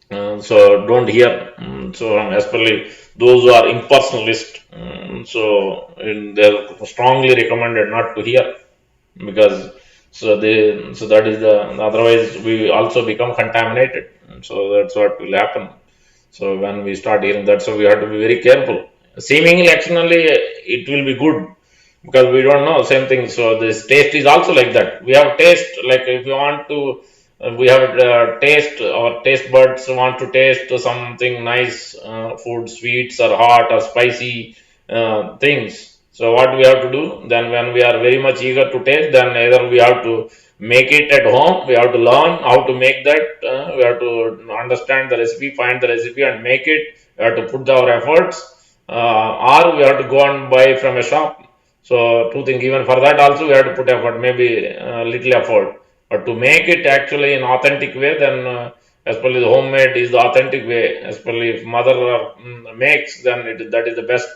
So don't hear. So especially those who are impersonalist. They're strongly recommended not to hear, because so that is the, otherwise we also become contaminated. So that's what will happen. So when we start hearing that, so we have to be very careful. Seemingly externally it will be good, because we don't know same thing. So this taste is also like that. We have taste, like if you want to we have taste, our taste buds want to taste something nice, food, sweets or hot or spicy things. So what we have to do then, when we are very much eager to taste, then either we have to make it at home, we have to learn how to make that, we have to understand the recipe, find the recipe and make it, we have to put our efforts, or we have to go and buy from a shop. So two things, even for that also we have to put effort, maybe little effort, but to make it actually in authentic way, then especially the homemade is the authentic way, especially if mother makes, then that is the best.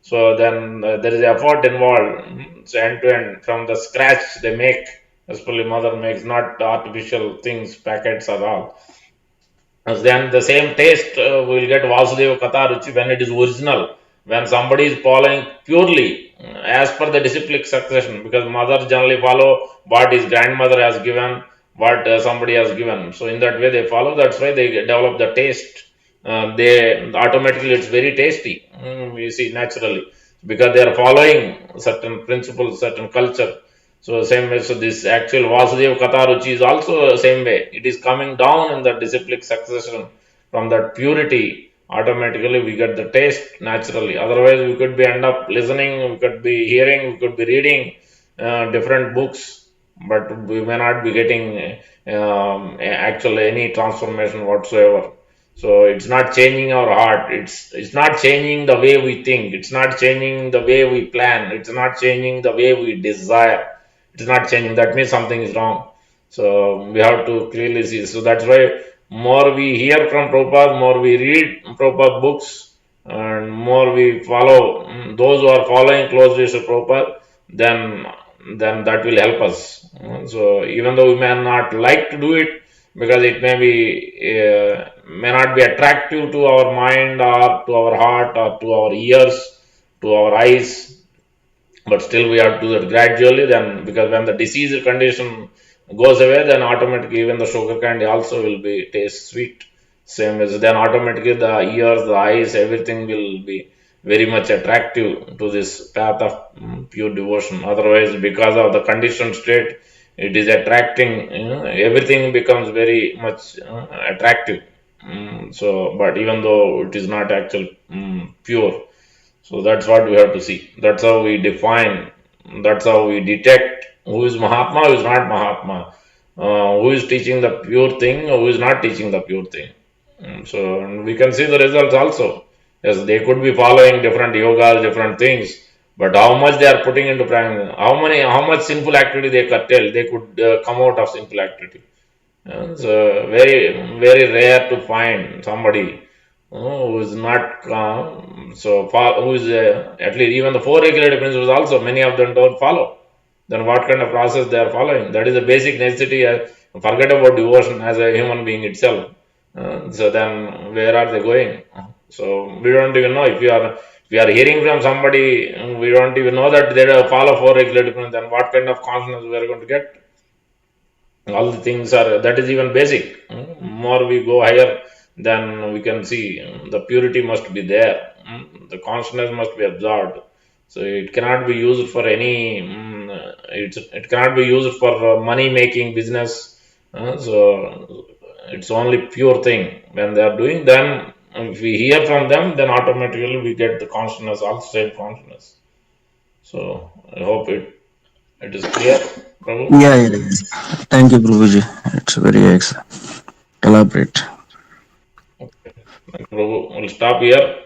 So then there is effort involved. So end to end from the scratch they make, especially mother makes, not artificial things, packets or all. As then the same taste we will get Vasudeva Katha Ruchi when it is original, when somebody is following purely as per the disciplic succession, because mother generally follow what his grandmother has given, what somebody has given. So in that way they follow. That's why they develop the taste. They automatically it's very tasty. You see naturally, because they are following certain principles, certain culture. So same way, so this actual Vasudeva Katharuchi is also same way. It is coming down in the disciplic succession from that purity. Automatically, we get the taste naturally. Otherwise, we could be end up listening, we could be hearing, we could be reading different books, but we may not be getting actually any transformation whatsoever. So it's not changing our heart. It's not changing the way we think. It's not changing the way we plan. It's not changing the way we desire. It's not changing. That means something is wrong. So we have to clearly see. So that's why more we hear from Prabhupada, more we read Prabhupada books, and more we follow those who are following closely to Prabhupada, then that will help us. So even though we may not like to do it, because it may not be attractive to our mind or to our heart or to our ears, to our eyes, but still we have to do that gradually. Then, because when the disease condition goes away, then automatically even the sugar candy also will be taste sweet. Same as then automatically the ears, the eyes, everything will be very much attractive to this path of pure devotion. Otherwise, because of the conditioned state, it is attracting, everything becomes very much attractive. So but even though it is not actually pure, so that's what we have to see. That's how we define, that's how we detect who is Mahatma, who is not Mahatma, who is teaching the pure thing, who is not teaching the pure thing. So and we can see the results also. Yes, they could be following different yogas, different things, but how much they are putting into practice, how much sinful activity they curtail, they could come out of sinful activity. So very rare to find somebody who is not so far, who is at least even the four regulative principles also many of them don't follow. Then what kind of process they are following? That is a basic necessity. Forget about devotion as a human being itself. So then where are they going? So we don't even know. If we are hearing from somebody, we don't even know that they follow four regulative principles. Then what kind of consciousness we are going to get? All the things are, that is even basic. More we go higher, then we can see the purity must be there. The consciousness must be absorbed. So it cannot be used for any it cannot be used for money making business. So it's only pure thing when they are doing. Then if we hear from them, then automatically we get the consciousness, also same consciousness. So I hope it is clear, Prabhu. Yeah, yeah, yeah. Thank you, Prabhuji. It's very elaborate. Okay. Prabhu, we'll stop here.